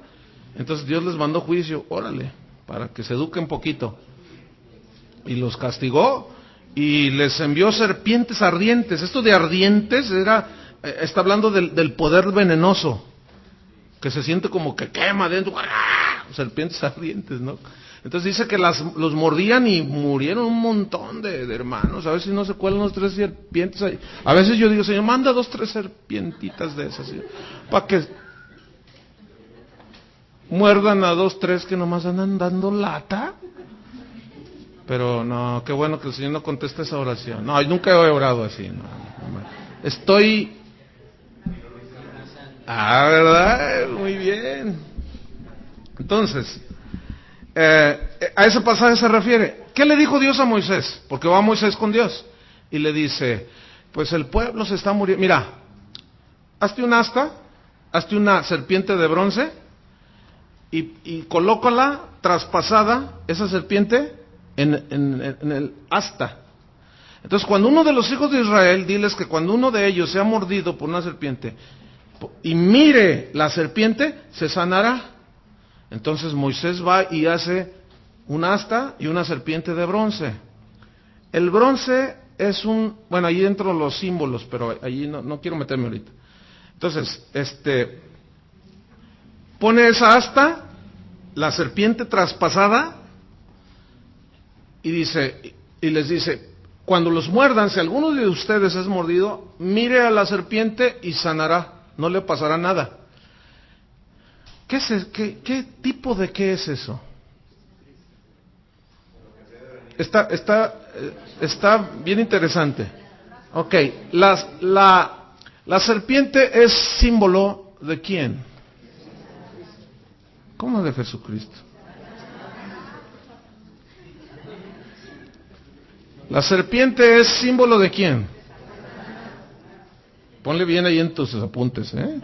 Entonces Dios les mandó juicio, órale, para que se eduquen poquito. Y los castigó y les envió serpientes ardientes. Esto de ardientes está hablando del poder venenoso, que se siente como que quema dentro. ¡Ah! Serpientes ardientes, ¿no? Entonces dice que los mordían y murieron un montón de hermanos. A veces no se cuelan los 3 serpientes ahí. A veces yo digo, Señor, manda 2, 3 serpientitas de esas, ¿sí? Para que muerdan a 2, 3 que nomás andan dando lata. Pero no, qué bueno que el Señor no conteste esa oración. No, nunca he orado así. No. Estoy... ¿verdad? Muy bien. Entonces, a ese pasaje se refiere. ¿Qué le dijo Dios a Moisés? Porque va Moisés con Dios. Y le dice, pues el pueblo se está muriendo. Mira, hazte un asta, hazte una serpiente de bronce y colócala traspasada, esa serpiente, en el asta. Entonces, cuando uno de los hijos de Israel, diles que cuando uno de ellos sea mordido por una serpiente y mire la serpiente, se sanará. Entonces Moisés va y hace un asta y una serpiente de bronce. El bronce es bueno, ahí entro los símbolos, pero allí no quiero meterme ahorita. Entonces, pone esa asta, la serpiente traspasada, y les dice, cuando los muerdan, si alguno de ustedes es mordido, mire a la serpiente y sanará, no le pasará nada. ¿Qué tipo de qué es eso? Está bien interesante. Ok, la serpiente es símbolo ¿de quién? ¿Cómo de Jesucristo? La serpiente es símbolo ¿de quién? Ponle bien ahí en tus apuntes, ¿eh?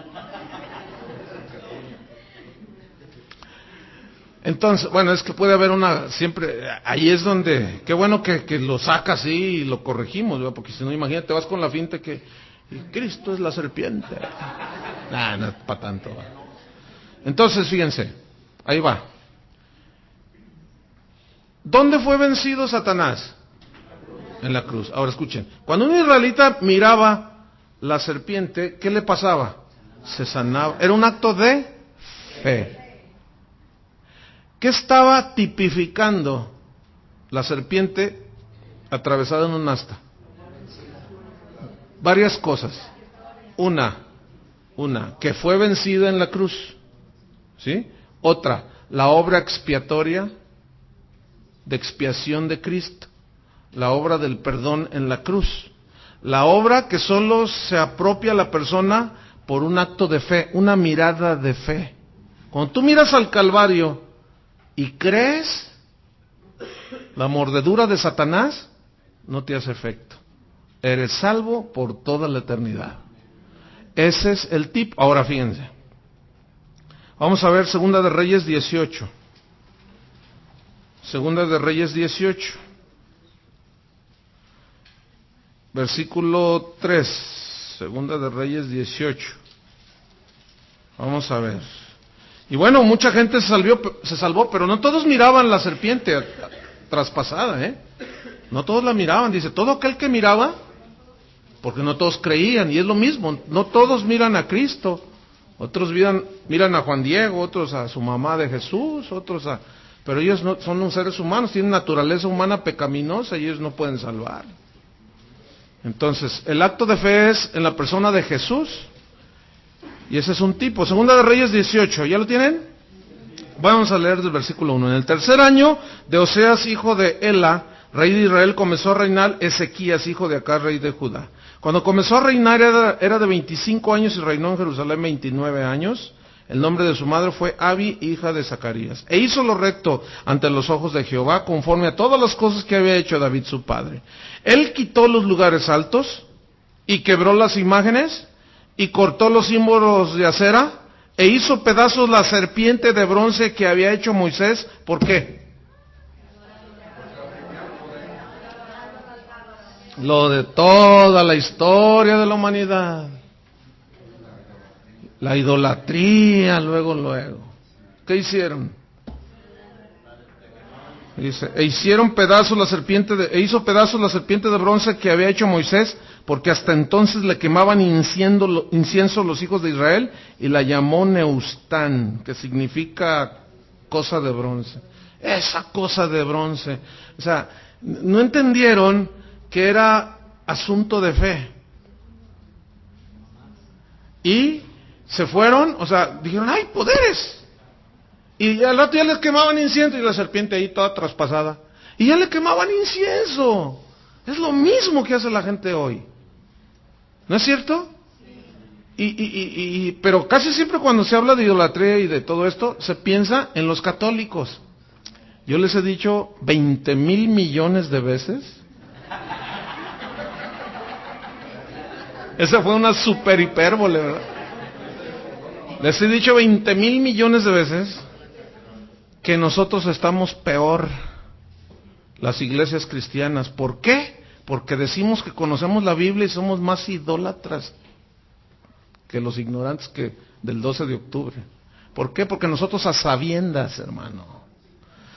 Entonces, bueno, es que puede haber siempre, ahí es donde, qué bueno que lo sacas así y lo corregimos, ¿verdad? Porque si no, imagínate, vas con la finta que Cristo es la serpiente. No es para tanto. ¿verdad? Entonces, fíjense, ahí va. ¿Dónde fue vencido Satanás? En la cruz. Ahora escuchen, cuando un israelita miraba la serpiente, ¿qué le pasaba? Se sanaba. Era un acto de fe. ¿Qué estaba tipificando la serpiente atravesada en un asta? Varias cosas. Una, que fue vencida en la cruz. ¿Sí? Otra, la obra expiatoria de expiación de Cristo. La obra del perdón en la cruz. La obra que solo se apropia la persona por un acto de fe, una mirada de fe. Cuando tú miras al Calvario y crees, la mordedura de Satanás no te hace efecto. Eres salvo por toda la eternidad. Ese es el tipo. Ahora fíjense. Vamos a ver Segunda de Reyes 18. Segunda de Reyes 18. Versículo 3. Segunda de Reyes 18. Vamos a ver. Y bueno, mucha gente se salvó, pero no todos miraban la serpiente traspasada, ¿eh? No todos la miraban, dice, todo aquel que miraba, porque no todos creían, y es lo mismo, no todos miran a Cristo, otros miran a Juan Diego, otros a su mamá de Jesús, pero ellos no son seres humanos, tienen naturaleza humana pecaminosa y ellos no pueden salvar. Entonces, el acto de fe es en la persona de Jesús, y ese es un tipo. Segunda de Reyes 18, ¿ya lo tienen? Vamos a leer del versículo 1. En el tercer año de Oseas, hijo de Ela, rey de Israel, comenzó a reinar Ezequías, hijo de Acaz, rey de Judá. Cuando comenzó a reinar era de 25 años y reinó en Jerusalén 29 años. El nombre de su madre fue Abi, hija de Zacarías. E hizo lo recto ante los ojos de Jehová, conforme a todas las cosas que había hecho David su padre. Él quitó los lugares altos, y quebró las imágenes, y cortó los símbolos de acera, e hizo pedazos la serpiente de bronce que había hecho Moisés. ¿Por qué? Lo de toda la historia de la humanidad. La idolatría, luego. ¿Qué hicieron? Dice, hizo pedazos la serpiente de bronce que había hecho Moisés, porque hasta entonces le quemaban incienso los hijos de Israel, y la llamó Neustán, que significa cosa de bronce. Esa cosa de bronce. O sea, no entendieron que era asunto de fe. Y se fueron, o sea, dijeron, ¡ay, poderes! Y al rato ya les quemaban incienso, y la serpiente ahí toda traspasada. Y ya le quemaban incienso. Es lo mismo que hace la gente hoy. ¿No es cierto? Pero casi siempre cuando se habla de idolatría y de todo esto, se piensa en los católicos. Yo les he dicho 20,000 millones de veces. Esa fue una super hipérbole, ¿verdad? Les he dicho 20,000 millones de veces que nosotros estamos peor, las iglesias cristianas. ¿Por qué? Porque decimos que conocemos la Biblia y somos más idólatras que los ignorantes que del 12 de octubre. ¿Por qué? Porque nosotros a sabiendas, hermano.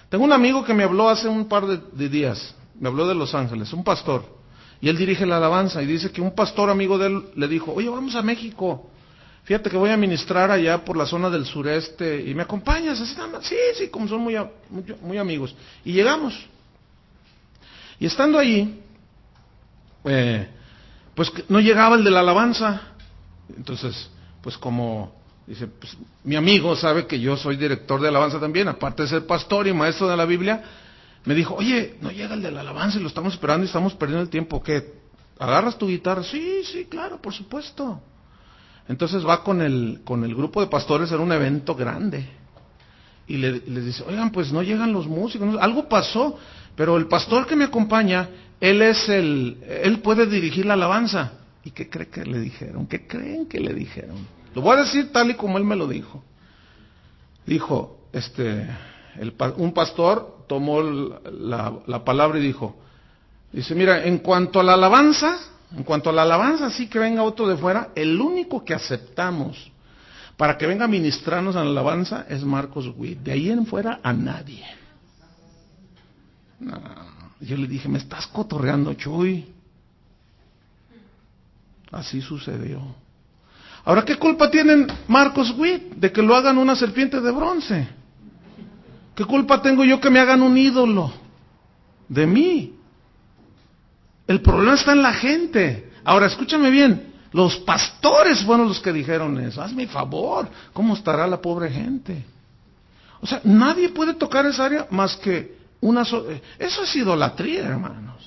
Tengo un amigo que me habló hace un par de días, me habló de Los Ángeles, un pastor, y él dirige la alabanza, y dice que un pastor amigo de él le dijo, oye, vamos a México. Fíjate que voy a ministrar allá por la zona del sureste, y me acompañas, así nada más. Sí, como son muy amigos. Y llegamos. Y estando allí, pues no llegaba el de la alabanza. Entonces, pues como, dice, pues mi amigo sabe que yo soy director de alabanza también, aparte de ser pastor y maestro de la Biblia, me dijo, oye, no llega el de la alabanza y lo estamos esperando y estamos perdiendo el tiempo. ¿Qué? ¿Agarras tu guitarra? Sí, claro, por supuesto. Entonces va con el grupo de pastores, era un evento grande, y les dice, oigan, pues no llegan los músicos, algo pasó, pero el pastor que me acompaña, él puede dirigir la alabanza. ¿Y qué creen que le dijeron? ¿Qué creen que le dijeron? Lo voy a decir tal y como él me lo dijo. Dijo, un pastor tomó la palabra y dice, mira, en cuanto a la alabanza, así que venga otro de fuera, el único que aceptamos para que venga a ministrarnos a la alabanza es Marcos Witt. De ahí en fuera a nadie. No, yo le dije, me estás cotorreando, Chuy. Así sucedió. Ahora, ¿qué culpa tienen Marcos Witt de que lo hagan una serpiente de bronce? ¿Qué culpa tengo yo que me hagan un ídolo de mí? El problema está en la gente. Ahora, escúchame bien, los pastores fueron los que dijeron eso. Hazme favor, ¿cómo estará la pobre gente? O sea, nadie puede tocar esa área más que eso es idolatría, hermanos.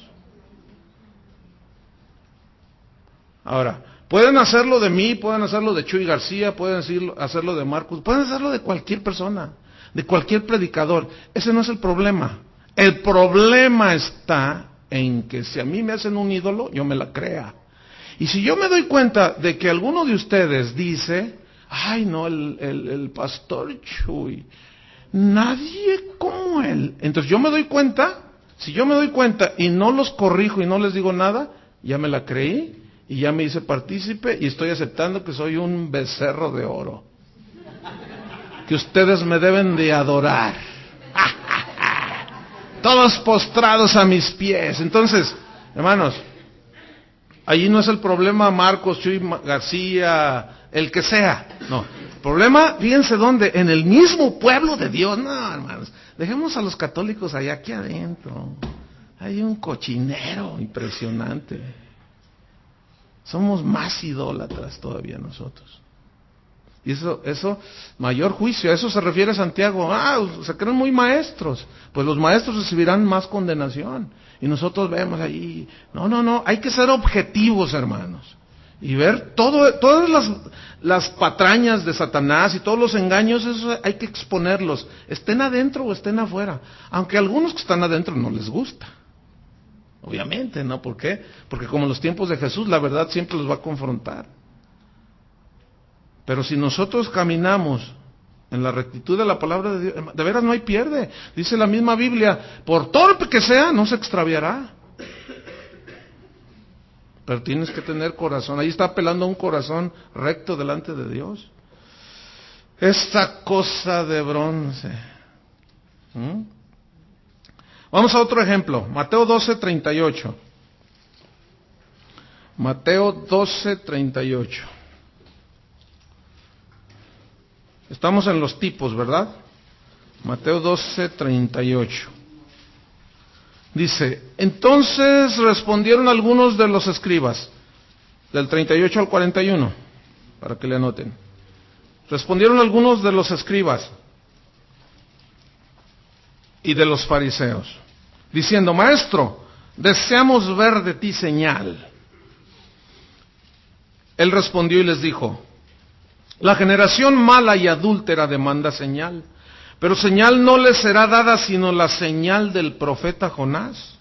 Ahora, pueden hacerlo de mí, pueden hacerlo de Chuy García, pueden hacerlo de Marcos, pueden hacerlo de cualquier persona, de cualquier predicador. Ese no es el problema. El problema está en que si a mí me hacen un ídolo, yo me la crea. Y si yo me doy cuenta de que alguno de ustedes dice, ay no, el pastor Chuy, nadie como él. Entonces yo me doy cuenta, si yo me doy cuenta y no los corrijo y no les digo nada, ya me la creí y ya me hice partícipe y estoy aceptando que soy un becerro de oro, que ustedes me deben de adorar. Todos postrados a mis pies. Entonces, hermanos, allí no es el problema Marcos, Chuy García, el que sea. No, el problema, fíjense dónde, en el mismo pueblo de Dios. No, hermanos, dejemos a los católicos allá, aquí adentro. Hay un cochinero impresionante. Somos más idólatras todavía nosotros. Y eso, mayor juicio, a eso se refiere Santiago. Se creen muy maestros. Pues los maestros recibirán más condenación. Y nosotros vemos allí, no, hay que ser objetivos, hermanos. y ver todas las patrañas de Satanás y todos los engaños, eso hay que exponerlos, estén adentro o estén afuera, aunque a algunos que están adentro no les gusta, obviamente, ¿no? ¿Por qué? Porque como en los tiempos de Jesús, la verdad siempre los va a confrontar. Pero si nosotros caminamos en la rectitud de la palabra de Dios, de veras no hay pierde. Dice la misma Biblia, por torpe que sea, no se extraviará. Pero tienes que tener corazón. Ahí está apelando a un corazón recto delante de Dios. Esta cosa de bronce. Vamos a otro ejemplo. Mateo 12:38. Mateo 12:38. Estamos en los tipos, ¿verdad? Mateo 12:38. Dice, entonces respondieron algunos de los escribas, del 38 al 41, para que le anoten. Respondieron algunos de los escribas y de los fariseos, diciendo, Maestro, deseamos ver de ti señal. Él respondió y les dijo, la generación mala y adúltera demanda señal. Pero señal no les será dada sino la señal del profeta Jonás.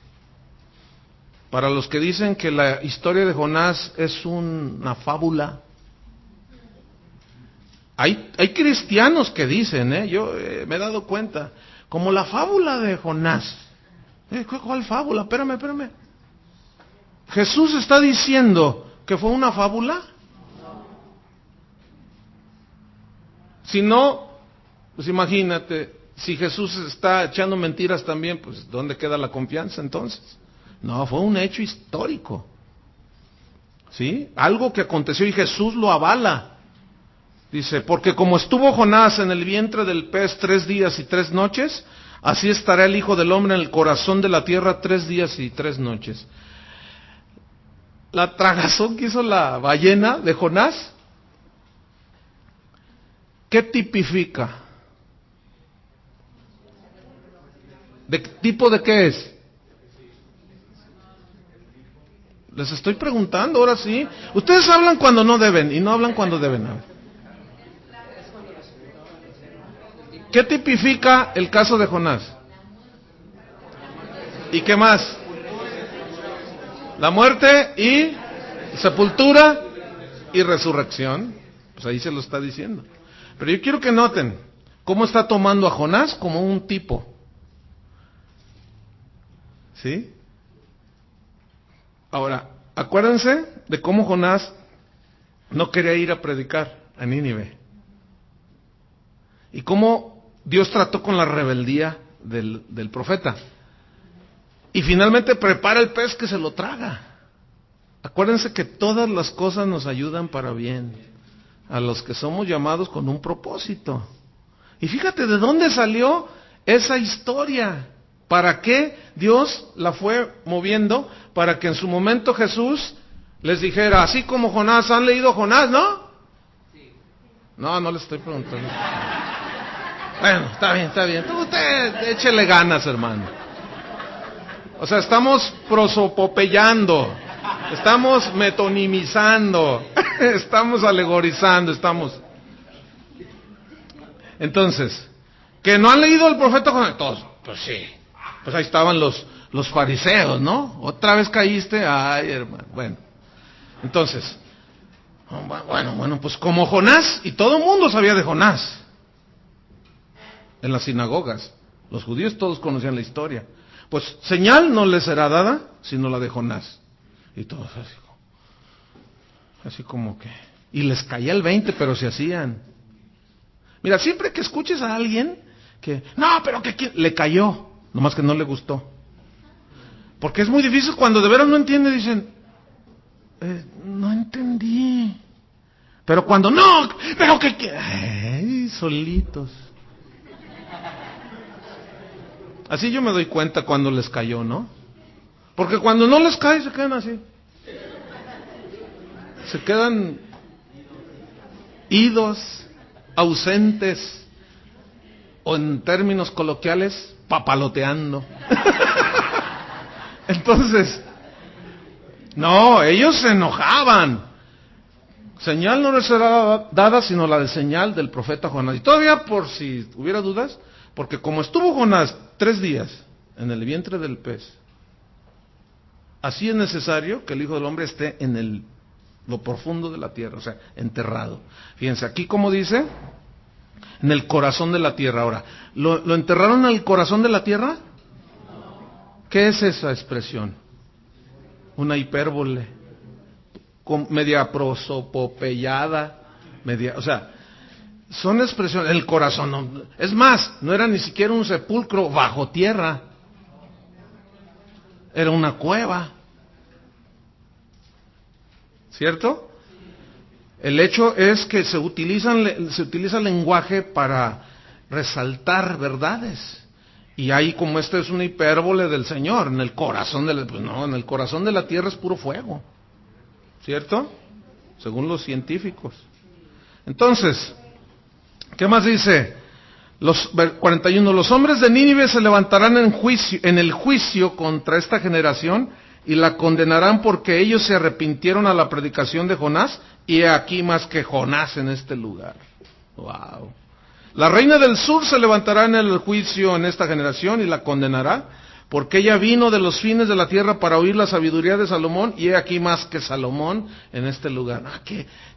Para los que dicen que la historia de Jonás es una fábula, hay cristianos que dicen, yo me he dado cuenta, como la fábula de Jonás. ¿Cuál fábula? Espérame. ¿Jesús está diciendo que fue una fábula? Si no, pues imagínate, si Jesús está echando mentiras también, pues ¿dónde queda la confianza entonces? No, fue un hecho histórico. ¿Sí? Algo que aconteció y Jesús lo avala. Dice, porque como estuvo Jonás en el vientre del pez 3 días y 3 noches, así estará el Hijo del Hombre en el corazón de la tierra 3 días y 3 noches. La tragazón que hizo la ballena de Jonás, ¿qué tipifica? ¿De qué tipo de qué es? Les estoy preguntando, ahora sí. Ustedes hablan cuando no deben y no hablan cuando deben. ¿Qué tipifica el caso de Jonás? ¿Y qué más? La muerte y sepultura y resurrección. Pues ahí se lo está diciendo. Pero yo quiero que noten cómo está tomando a Jonás como un tipo. ¿Sí? Ahora, acuérdense de cómo Jonás no quería ir a predicar a Nínive. Y cómo Dios trató con la rebeldía del profeta. Y finalmente prepara el pez que se lo traga. Acuérdense que todas las cosas nos ayudan para bien. A los que somos llamados con un propósito. Y fíjate de dónde salió esa historia. ¿Para qué Dios la fue moviendo? Para que en su momento Jesús les dijera, así como Jonás, ¿han leído Jonás, no? No les estoy preguntando. Bueno, está bien. Usted échele ganas, hermano. O sea, estamos prosopopeyando, estamos metonimizando, estamos alegorizando, Entonces, ¿que no han leído el profeta Jonás? Todos, pues sí. Pues ahí estaban los fariseos, ¿no? Otra vez caíste, ay, hermano. Bueno, entonces, pues como Jonás, y todo el mundo sabía de Jonás. En las sinagogas, los judíos todos conocían la historia. Pues señal no les será dada, sino la de Jonás. Y todos así como que... Y les caía el 20, pero se hacían. Mira, siempre que escuches a alguien que... No, pero que le cayó. Nomás que no le gustó. Porque es muy difícil cuando de veras no entiende, dicen, no entendí. Pero cuando no, pero que solitos. Así yo me doy cuenta cuando les cayó, ¿no? Porque cuando no les cae se quedan así. Se quedan idos, ausentes, o en términos coloquiales, papaloteando. Entonces, no, ellos se enojaban. Señal no les será dada sino la de señal del profeta Jonás. Y todavía, por si hubiera dudas, porque como estuvo Jonás 3 días en el vientre del pez, así es necesario que el Hijo del Hombre esté en lo profundo de la tierra, o sea, enterrado. Fíjense, aquí como dice, en el corazón de la tierra. Ahora, ¿lo enterraron en el corazón de la tierra? ¿Qué es esa expresión? Una hipérbole. Media prosopopeyada, o sea, son expresiones, el corazón, no, es más, no era ni siquiera un sepulcro bajo tierra, era una cueva, ¿cierto? El hecho es que se utiliza el lenguaje para resaltar verdades, y ahí como esto es una hipérbole del Señor, en el corazón pues no, en el corazón de la tierra es puro fuego, ¿cierto? Según los científicos. Entonces, ¿qué más dice? 41, los hombres de Nínive se levantarán en el juicio contra esta generación y la condenarán porque ellos se arrepintieron a la predicación de Jonás, y aquí más que Jonás en este lugar. Wow. La reina del sur se levantará en el juicio en esta generación y la condenará, porque ella vino de los fines de la tierra para oír la sabiduría de Salomón, y he aquí más que Salomón en este lugar.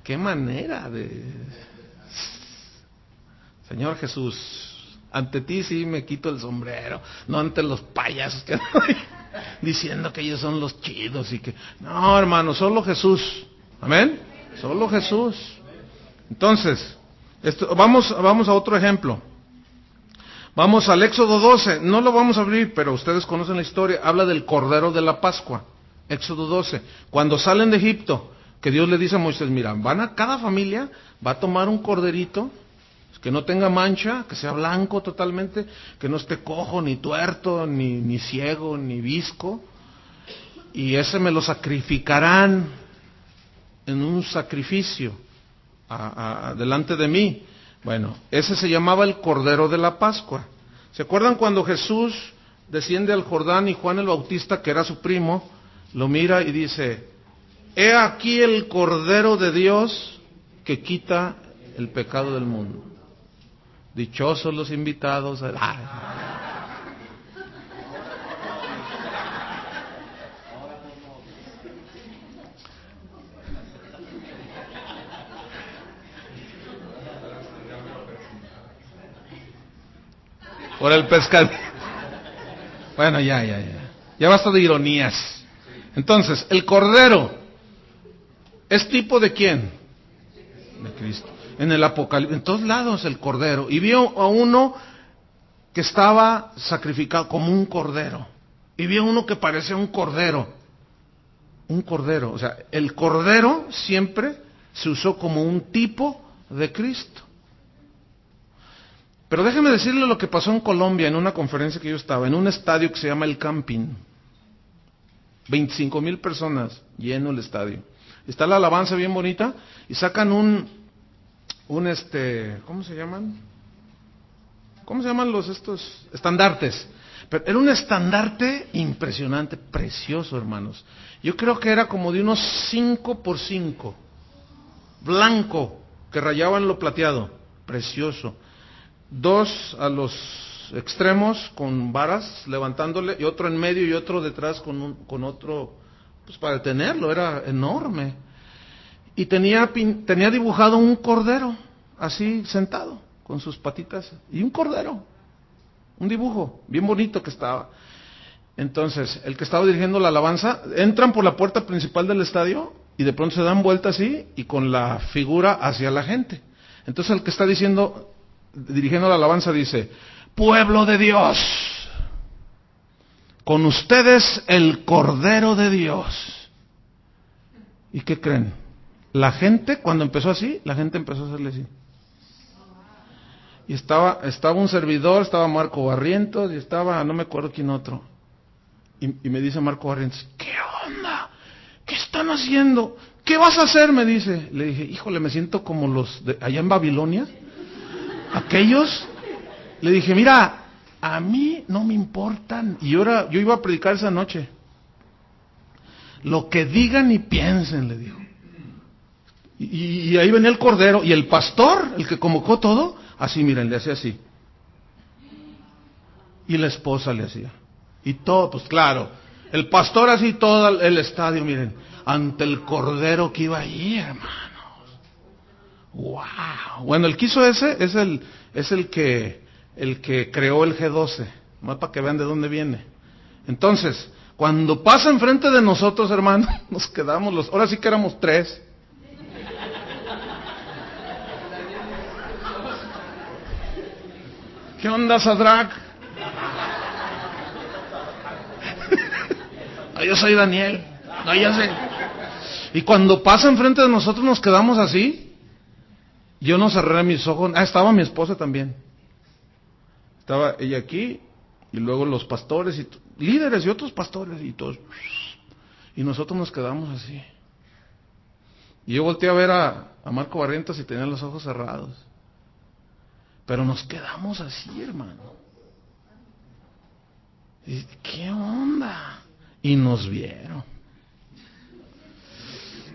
Qué manera de... Señor Jesús, ante ti sí me quito el sombrero, no ante los payasos que diciendo que ellos son los chidos y que... No, hermano, solo Jesús. Amén. Solo Jesús. Entonces, vamos a otro ejemplo. Vamos al Éxodo 12, no lo vamos a abrir, pero ustedes conocen la historia, habla del Cordero de la Pascua. Éxodo 12, cuando salen de Egipto, que Dios le dice a Moisés, mira, cada familia va a tomar un corderito, que no tenga mancha, que sea blanco totalmente, que no esté cojo, ni tuerto, ni ciego, ni visco, y ese me lo sacrificarán en un sacrificio delante de mí. Bueno, ese se llamaba el Cordero de la Pascua. ¿Se acuerdan cuando Jesús desciende al Jordán y Juan el Bautista, que era su primo, lo mira y dice, he aquí el Cordero de Dios que quita el pecado del mundo? Dichosos los invitados. Por el pescado. Bueno, ya basta de ironías. Entonces, el Cordero es tipo de quién? De Cristo. En el Apocalipsis, en todos lados el Cordero. Y vio a uno que estaba sacrificado como un cordero. Y vio a uno que parecía un cordero. Un cordero. O sea, el Cordero siempre se usó como un tipo de Cristo. Pero déjeme decirle lo que pasó en Colombia en una conferencia que yo estaba, en un estadio que se llama El Camping. 25,000 personas, lleno el estadio. Está la alabanza bien bonita y sacan ¿cómo se llaman? ¿Cómo se llaman estos estandartes? Pero era un estandarte impresionante, precioso, hermanos. Yo creo que era como de unos 5x5, blanco, que rayaban lo plateado, precioso. 2 a los extremos con varas levantándole, y otro en medio y otro detrás con otro, pues para detenerlo, era enorme. Y tenía dibujado un cordero, así sentado, con sus patitas, y un cordero, un dibujo bien bonito que estaba. Entonces, el que estaba dirigiendo la alabanza, entran por la puerta principal del estadio, y de pronto se dan vuelta así, y con la figura hacia la gente. Entonces el que está dirigiendo la alabanza dice, pueblo de Dios, con ustedes el Cordero de Dios. ¿Y qué creen? La gente, cuando empezó así, la gente empezó a hacerle así. Y estaba un servidor, estaba Marco Barrientos, y estaba, no me acuerdo quién otro. Y me dice Marco Barrientos, ¿qué onda? ¿Qué están haciendo? ¿Qué vas a hacer? Me dice. Le dije, híjole, me siento como los de allá en Babilonia. Aquellos, le dije, mira, a mí no me importan. Y yo iba a predicar esa noche. Lo que digan y piensen, le dijo. Y ahí venía el cordero, y el pastor, el que convocó todo, así, miren, le hacía así. Y la esposa le hacía. Y todo, pues claro, el pastor así, todo el estadio, miren, ante el cordero que iba ahí, hermanos. ¡Wow! Bueno, el que hizo ese es el que creó el G12, más para que vean de dónde viene. Entonces, cuando pasa enfrente de nosotros, hermanos, nos quedamos ahora sí que éramos 3. ¿Qué onda, Sadrach? No, yo soy Daniel. No, ya sé. Y cuando pasa enfrente de nosotros nos quedamos así. Yo no cerré mis ojos. Estaba mi esposa también. Estaba ella aquí, y luego los pastores, y líderes y otros pastores, y todos. Y nosotros nos quedamos así. Y yo volteé a ver a Marco Barrientos y tenía los ojos cerrados. Pero nos quedamos así, hermano. Y, ¿qué onda? Y nos vieron.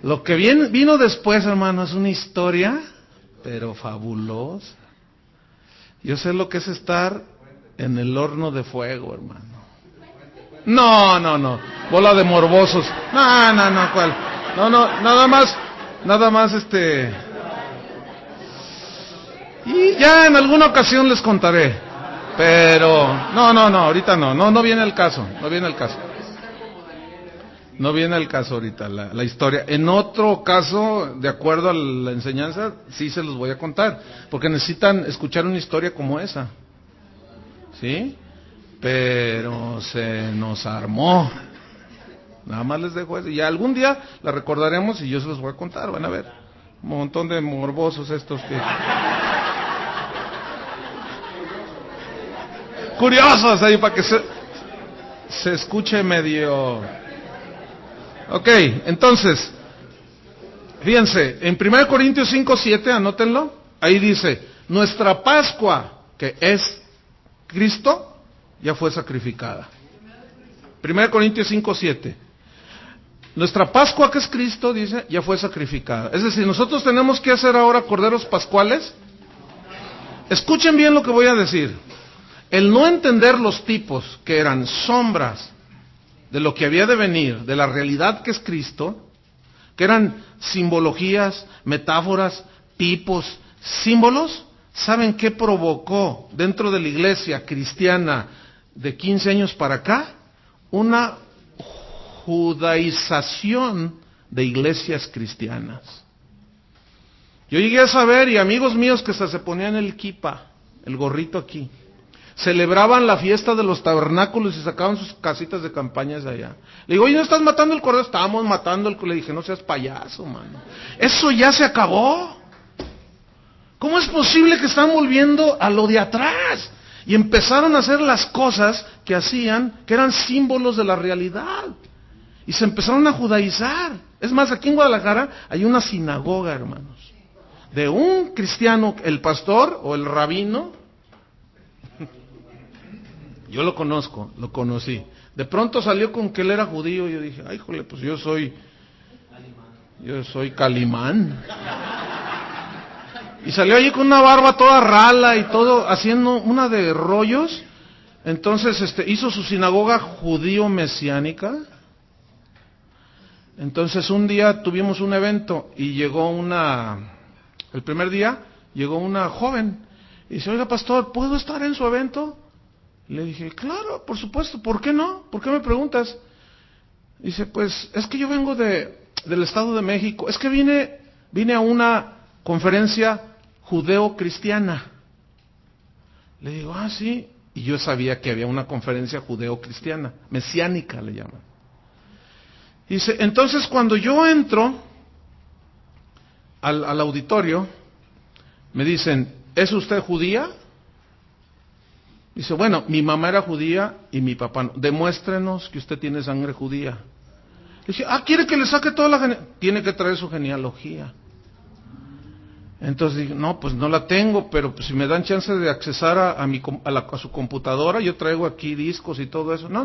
Lo que vino después, hermano, es una historia, pero fabulosa. Yo sé lo que es estar en el horno de fuego, hermano. No. Bola de morbosos. No, ¿cuál? No, nada más. Y ya en alguna ocasión les contaré. Pero, no, ahorita no viene el caso. No viene el caso ahorita, la historia. En otro caso, de acuerdo a la enseñanza, sí se los voy a contar. Porque necesitan escuchar una historia como esa. ¿Sí? Pero se nos armó. Nada más les dejo eso. Y algún día la recordaremos y yo se los voy a contar. Van a ver. Un montón de morbosos estos que... curiosos ahí para que se escuche medio... Ok, entonces, fíjense, en 1 Corintios 5:7, anótenlo, ahí dice, nuestra Pascua, que es Cristo, ya fue sacrificada. 1 Corintios 5:7. Nuestra Pascua, que es Cristo, dice, ya fue sacrificada. Es decir, nosotros tenemos que hacer ahora corderos pascuales. Escuchen bien lo que voy a decir. El no entender los tipos que eran sombras de lo que había de venir, de la realidad que es Cristo, que eran simbologías, metáforas, tipos, símbolos, ¿saben qué provocó dentro de la iglesia cristiana de 15 años para acá? Una judaización de iglesias cristianas. Yo llegué a saber, y amigos míos que se ponían el kipa, el gorrito aquí, celebraban la fiesta de los tabernáculos y sacaban sus casitas de campañas de allá. Le digo, oye, ¿no estás matando el cordero? Estábamos matando el cordero. Le dije, no seas payaso, mano. Eso ya se acabó. ¿Cómo es posible que están volviendo a lo de atrás? Y empezaron a hacer las cosas que hacían, que eran símbolos de la realidad. Y se empezaron a judaizar. Es más, aquí en Guadalajara hay una sinagoga, hermanos, de un cristiano, el pastor o el rabino. Yo lo conozco, lo conocí. De pronto salió con que él era judío y yo dije, ay, jole, pues yo soy Calimán. Y salió allí con una barba toda rala y todo, haciendo una de rollos. Entonces hizo su sinagoga judío-mesiánica. Entonces un día tuvimos un evento y llegó el primer día, llegó una joven. Y dice, oiga, pastor, ¿puedo estar en su evento? Le dije, claro, por supuesto, ¿por qué no? ¿Por qué me preguntas? Dice, pues, es que yo vengo del Estado de México, es que vine a una conferencia judeo-cristiana. Le digo, sí, y yo sabía que había una conferencia judeo-cristiana, mesiánica le llaman. Dice, entonces cuando yo entro al auditorio, me dicen, ¿es usted judía? Dice, bueno, mi mamá era judía y mi papá no. Demuéstrenos que usted tiene sangre judía. Dice, ¿quiere que le saque toda la genealogía? Tiene que traer su genealogía. Entonces dije, no, pues no la tengo, pero pues, si me dan chance de accesar a su computadora, yo traigo aquí discos y todo eso. No,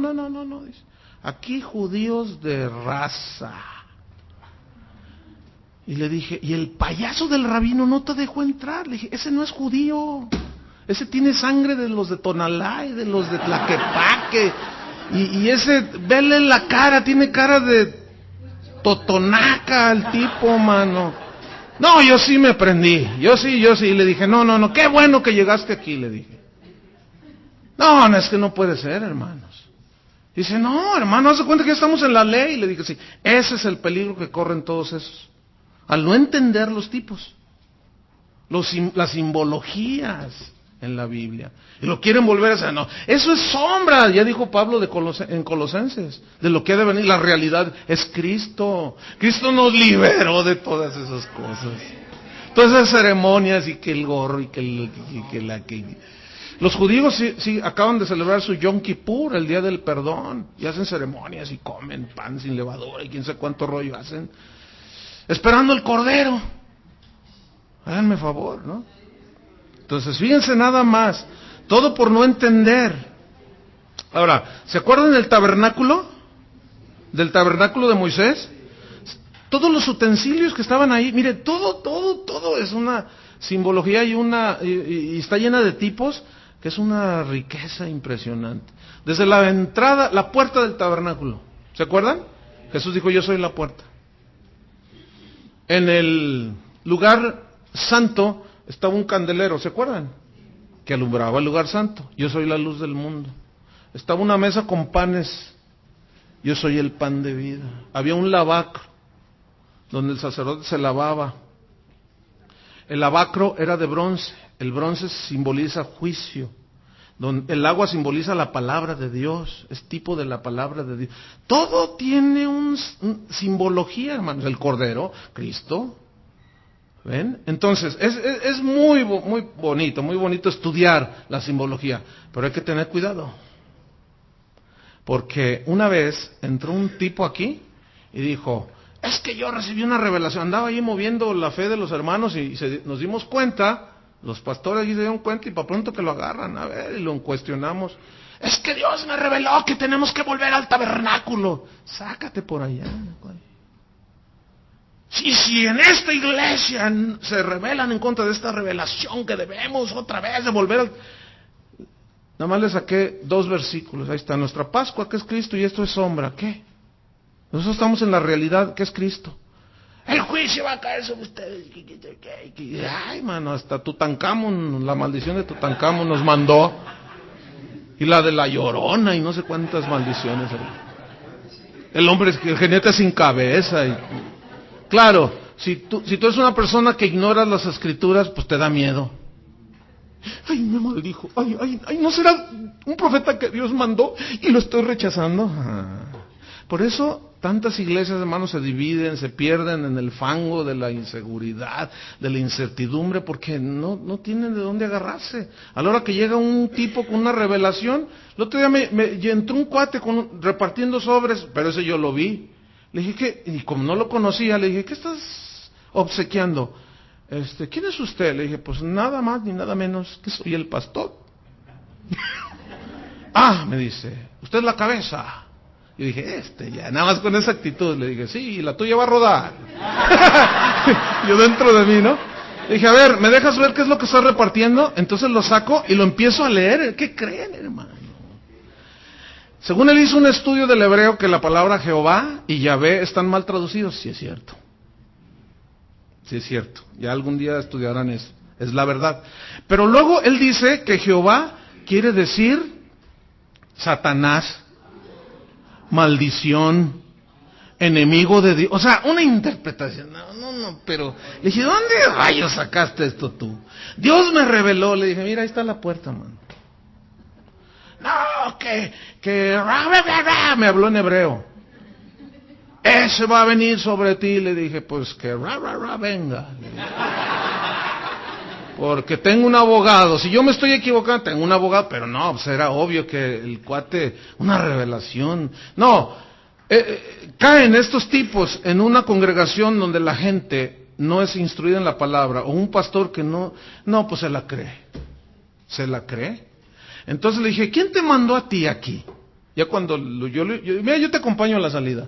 dice, aquí judíos de raza. Y le dije, y el payaso del rabino no te dejó entrar. Le dije, ese no es judío. Ese tiene sangre de los de Tonalá y de los de Tlaquepaque. Y ese, vele la cara, tiene cara de Totonaca el tipo, mano. No, yo sí me prendí. Yo sí. Y le dije, no, qué bueno que llegaste aquí, le dije. No, es que no puede ser, hermanos. Dice, no, hermano, haz de cuenta que ya estamos en la ley. Y le dije, sí, ese es el peligro que corren todos esos. Al no entender los tipos, las simbologías en la Biblia. Y lo quieren volver a hacer. No, eso es sombra, ya dijo Pablo en Colosenses, de lo que ha de venir. La realidad es Cristo. Cristo nos liberó de todas esas cosas. Todas esas ceremonias y que el gorro y que los judíos sí acaban de celebrar su Yom Kippur, el día del perdón, y hacen ceremonias y comen pan sin levadura y quién sabe cuánto rollo hacen, esperando el Cordero. Háganme favor, ¿no? Entonces, fíjense nada más, todo por no entender. Ahora, ¿se acuerdan del tabernáculo? Del tabernáculo de Moisés. Todos los utensilios que estaban ahí, mire, todo es una simbología y está llena de tipos, que es una riqueza impresionante. Desde la entrada, la puerta del tabernáculo, ¿se acuerdan? Jesús dijo, yo soy la puerta. En el lugar santo estaba un candelero, ¿se acuerdan? Que alumbraba el lugar santo. Yo soy la luz del mundo. Estaba una mesa con panes. Yo soy el pan de vida. Había un lavacro donde el sacerdote se lavaba. El lavacro era de bronce. El bronce simboliza juicio. El agua simboliza la palabra de Dios. Es tipo de la palabra de Dios. Todo tiene una simbología, hermanos. El Cordero, Cristo. ¿Ven? Entonces, es muy bonito estudiar la simbología, pero hay que tener cuidado. Porque una vez entró un tipo aquí y dijo, es que yo recibí una revelación, andaba ahí moviendo la fe de los hermanos y nos dimos cuenta, los pastores allí se dieron cuenta y para pronto que lo agarran, a ver, y lo cuestionamos. Es que Dios me reveló que tenemos que volver al tabernáculo. Sácate por allá, güey. Si en esta iglesia se rebelan en contra de esta revelación que debemos otra vez de volver al... Nada más le saqué 2 versículos, ahí está, nuestra Pascua que es Cristo y esto es sombra, ¿qué? Nosotros estamos en la realidad que es Cristo. El juicio va a caer sobre ustedes. Ay, mano, hasta Tutankamón, la maldición de Tutankamón nos mandó. Y la de la Llorona y no sé cuántas maldiciones. El hombre, el jinete sin cabeza y... Claro, si tú eres una persona que ignoras las escrituras, pues te da miedo. Ay, me maldijo. Ay, ¿no será un profeta que Dios mandó y lo estoy rechazando? Por eso tantas iglesias, hermanos, se dividen, se pierden en el fango de la inseguridad, de la incertidumbre, porque no tienen de dónde agarrarse. A la hora que llega un tipo con una revelación, el otro día me entró un cuate repartiendo sobres, pero ese yo lo vi. Le dije, y como no lo conocía, le dije, ¿qué estás obsequiando? ¿Quién es usted? Le dije, pues nada más ni nada menos que soy el pastor. Me dice, usted es la cabeza. Yo dije, ya, nada más con esa actitud. Le dije, sí, la tuya va a rodar. Yo dentro de mí, ¿no? Le dije, a ver, ¿me dejas ver qué es lo que estoy repartiendo? Entonces lo saco y lo empiezo a leer. ¿Qué creen, hermano? Según él hizo un estudio del hebreo que la palabra Jehová y Yahvé están mal traducidos. Sí es cierto. Sí es cierto. Ya algún día estudiarán eso. Es la verdad. Pero luego él dice que Jehová quiere decir Satanás, maldición, enemigo de Dios. O sea, una interpretación. No, pero le dije, ¿dónde rayos sacaste esto tú? Dios me reveló. Le dije, mira, ahí está la puerta, mano. No, que me habló en hebreo. Ese va a venir sobre ti. Le dije, pues que venga. Porque tengo un abogado. Si yo me estoy equivocando, tengo un abogado. Pero no, pues era obvio que el cuate, una revelación. No, caen estos tipos en una congregación donde la gente no es instruida en la palabra. O un pastor que no, pues se la cree. ¿Se la cree? Entonces le dije, ¿quién te mandó a ti aquí? Ya cuando mira, yo te acompaño a la salida.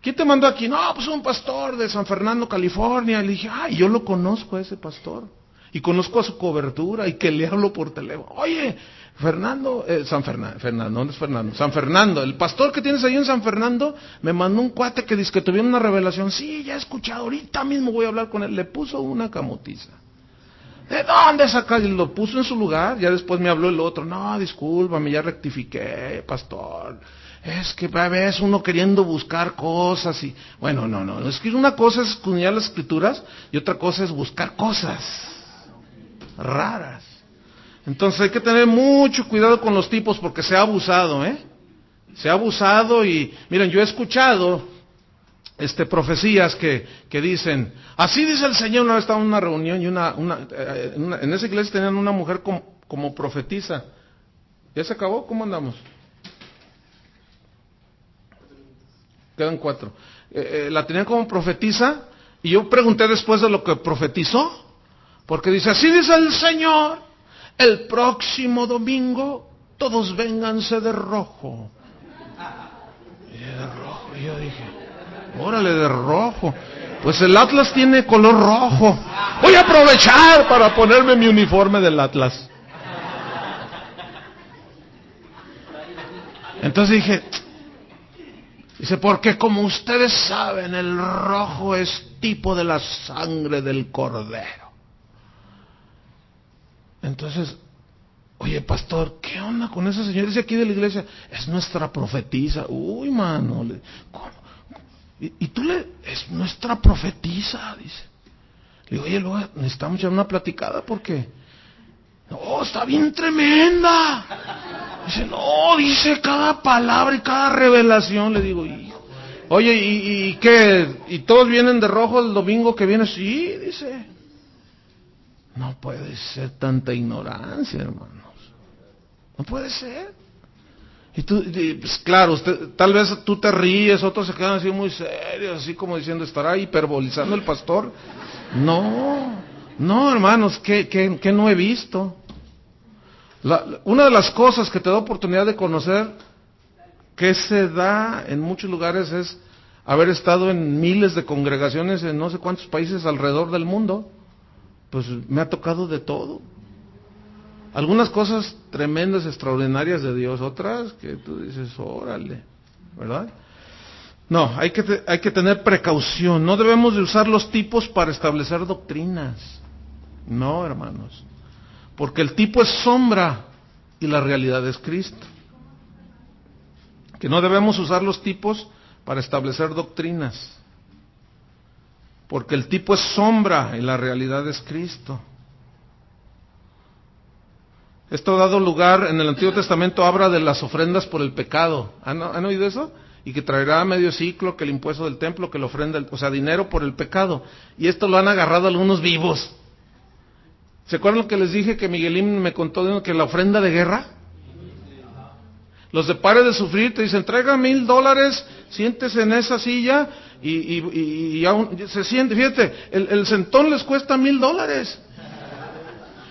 ¿Quién te mandó aquí? No, pues un pastor de San Fernando, California. Le dije, yo lo conozco a ese pastor. Y conozco a su cobertura y que le hablo por teléfono. Oye, Fernando, San Fernando, el pastor que tienes ahí en San Fernando, me mandó un cuate que dice que tuvieron una revelación. Sí, ya he escuchado, ahorita mismo voy a hablar con él. Le puso una camotiza. ¿De dónde sacas? Y lo puso en su lugar. Ya después me habló el otro. No, discúlpame, ya rectifiqué, pastor. Es que ves uno queriendo buscar cosas y... Bueno, no. Es que una cosa es escudriñar las escrituras y otra cosa es buscar cosas raras. Entonces hay que tener mucho cuidado con los tipos porque se ha abusado, Se ha abusado y... Miren, yo he escuchado profecías que dicen, así dice el Señor. Una vez estaba en una reunión y en esa iglesia tenían una mujer como profetisa. ¿Ya se acabó? ¿Cómo andamos? Quedan 4. La tenían como profetisa y yo pregunté después de lo que profetizó, porque dice, así dice el Señor, el próximo domingo todos vénganse de rojo. Y de rojo, y yo dije, órale, de rojo. Pues el Atlas tiene color rojo. Voy a aprovechar para ponerme mi uniforme del Atlas. Entonces dije, dice, porque como ustedes saben, el rojo es tipo de la sangre del Cordero. Entonces, oye, pastor, ¿qué onda con esa señora? Dice aquí de la iglesia, es nuestra profetisa. Uy, mano, ¿cómo? Y tú es nuestra profetisa, dice. Le digo, oye, luego necesitamos echar una platicada porque, no, está bien tremenda. Dice, no, dice cada palabra y cada revelación. Le digo, hijo, oye, ¿y qué? ¿Y todos vienen de rojo el domingo que viene? Sí, dice. No puede ser tanta ignorancia, hermanos. No puede ser. Y tú, pues claro, tal vez tú te ríes, otros se quedan así muy serios, así como diciendo, ¿estará hiperbolizando el pastor? No, hermanos, que no he visto. Una de las cosas que te da oportunidad de conocer que se da en muchos lugares es haber estado en miles de congregaciones en no sé cuántos países alrededor del mundo. Pues me ha tocado de todo. Algunas cosas tremendas, extraordinarias de Dios, otras que tú dices, órale, ¿verdad? No, hay que tener precaución. No debemos de usar los tipos para establecer doctrinas. No, hermanos. Porque el tipo es sombra y la realidad es Cristo. Que no debemos usar los tipos para establecer doctrinas. Porque el tipo es sombra y la realidad es Cristo. Esto ha dado lugar, en el Antiguo Testamento habla de las ofrendas por el pecado. ¿Han oído eso? Y que traerá medio ciclo, que el impuesto del templo, que la ofrenda, o sea, dinero por el pecado. Y esto lo han agarrado algunos vivos. ¿Se acuerdan lo que les dije que Miguelín me contó que la ofrenda de guerra? Los de Pare de Sufrir te dicen, traiga $1,000, siéntese en esa silla y aún se siente, fíjate, el sentón les cuesta $1,000.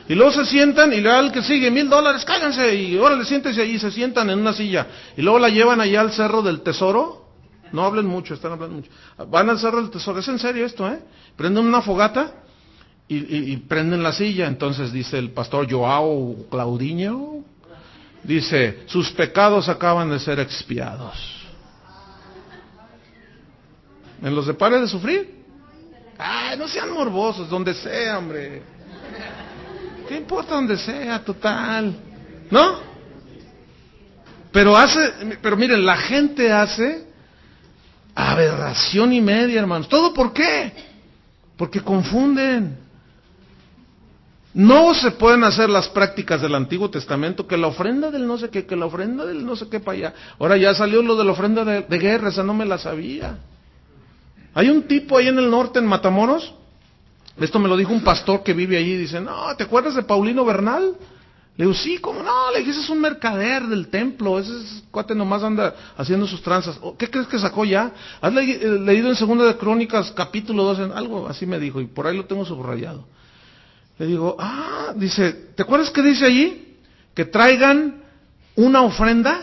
Y luego se sientan y le da al que sigue, $1,000, cáiganse, y órale, siéntese ahí, se sientan en una silla. Y luego la llevan allá al Cerro del Tesoro. No hablen mucho, están hablando mucho. Van al Cerro del Tesoro, es en serio esto, Prenden una fogata y prenden la silla. Entonces dice el pastor Joao Claudinho, dice, sus pecados acaban de ser expiados. ¿En los de Pare de Sufrir? Ay, no sean morbosos, donde sea, hombre. ¿Qué importa donde sea, total? ¿No? Pero miren, la gente hace aberración y media, hermanos. ¿Todo por qué? Porque confunden. No se pueden hacer las prácticas del Antiguo Testamento, que la ofrenda del no sé qué, que la ofrenda del no sé qué para allá. Ahora ya salió lo de la ofrenda de guerra, esa no me la sabía. Hay un tipo ahí en el norte, en Matamoros. Esto me lo dijo un pastor que vive allí. Dice, no, ¿te acuerdas de Paulino Bernal? Le digo, sí, ¿cómo no? Le dije, ese es un mercader del templo. Ese cuate nomás anda haciendo sus tranzas. ¿Qué crees que sacó ya? ¿Has leído en Segunda de Crónicas, capítulo 2? Algo así me dijo, y por ahí lo tengo subrayado. Le digo, dice, ¿te acuerdas que dice allí? Que traigan una ofrenda,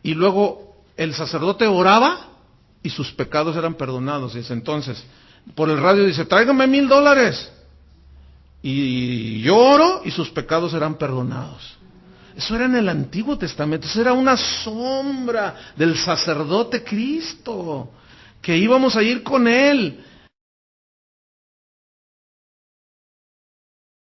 y luego el sacerdote oraba, y sus pecados eran perdonados. Dice, entonces, por el radio dice, tráigame $1,000. Y yo oro y sus pecados serán perdonados. Eso era en el Antiguo Testamento, eso era una sombra del sacerdote Cristo, que íbamos a ir con Él.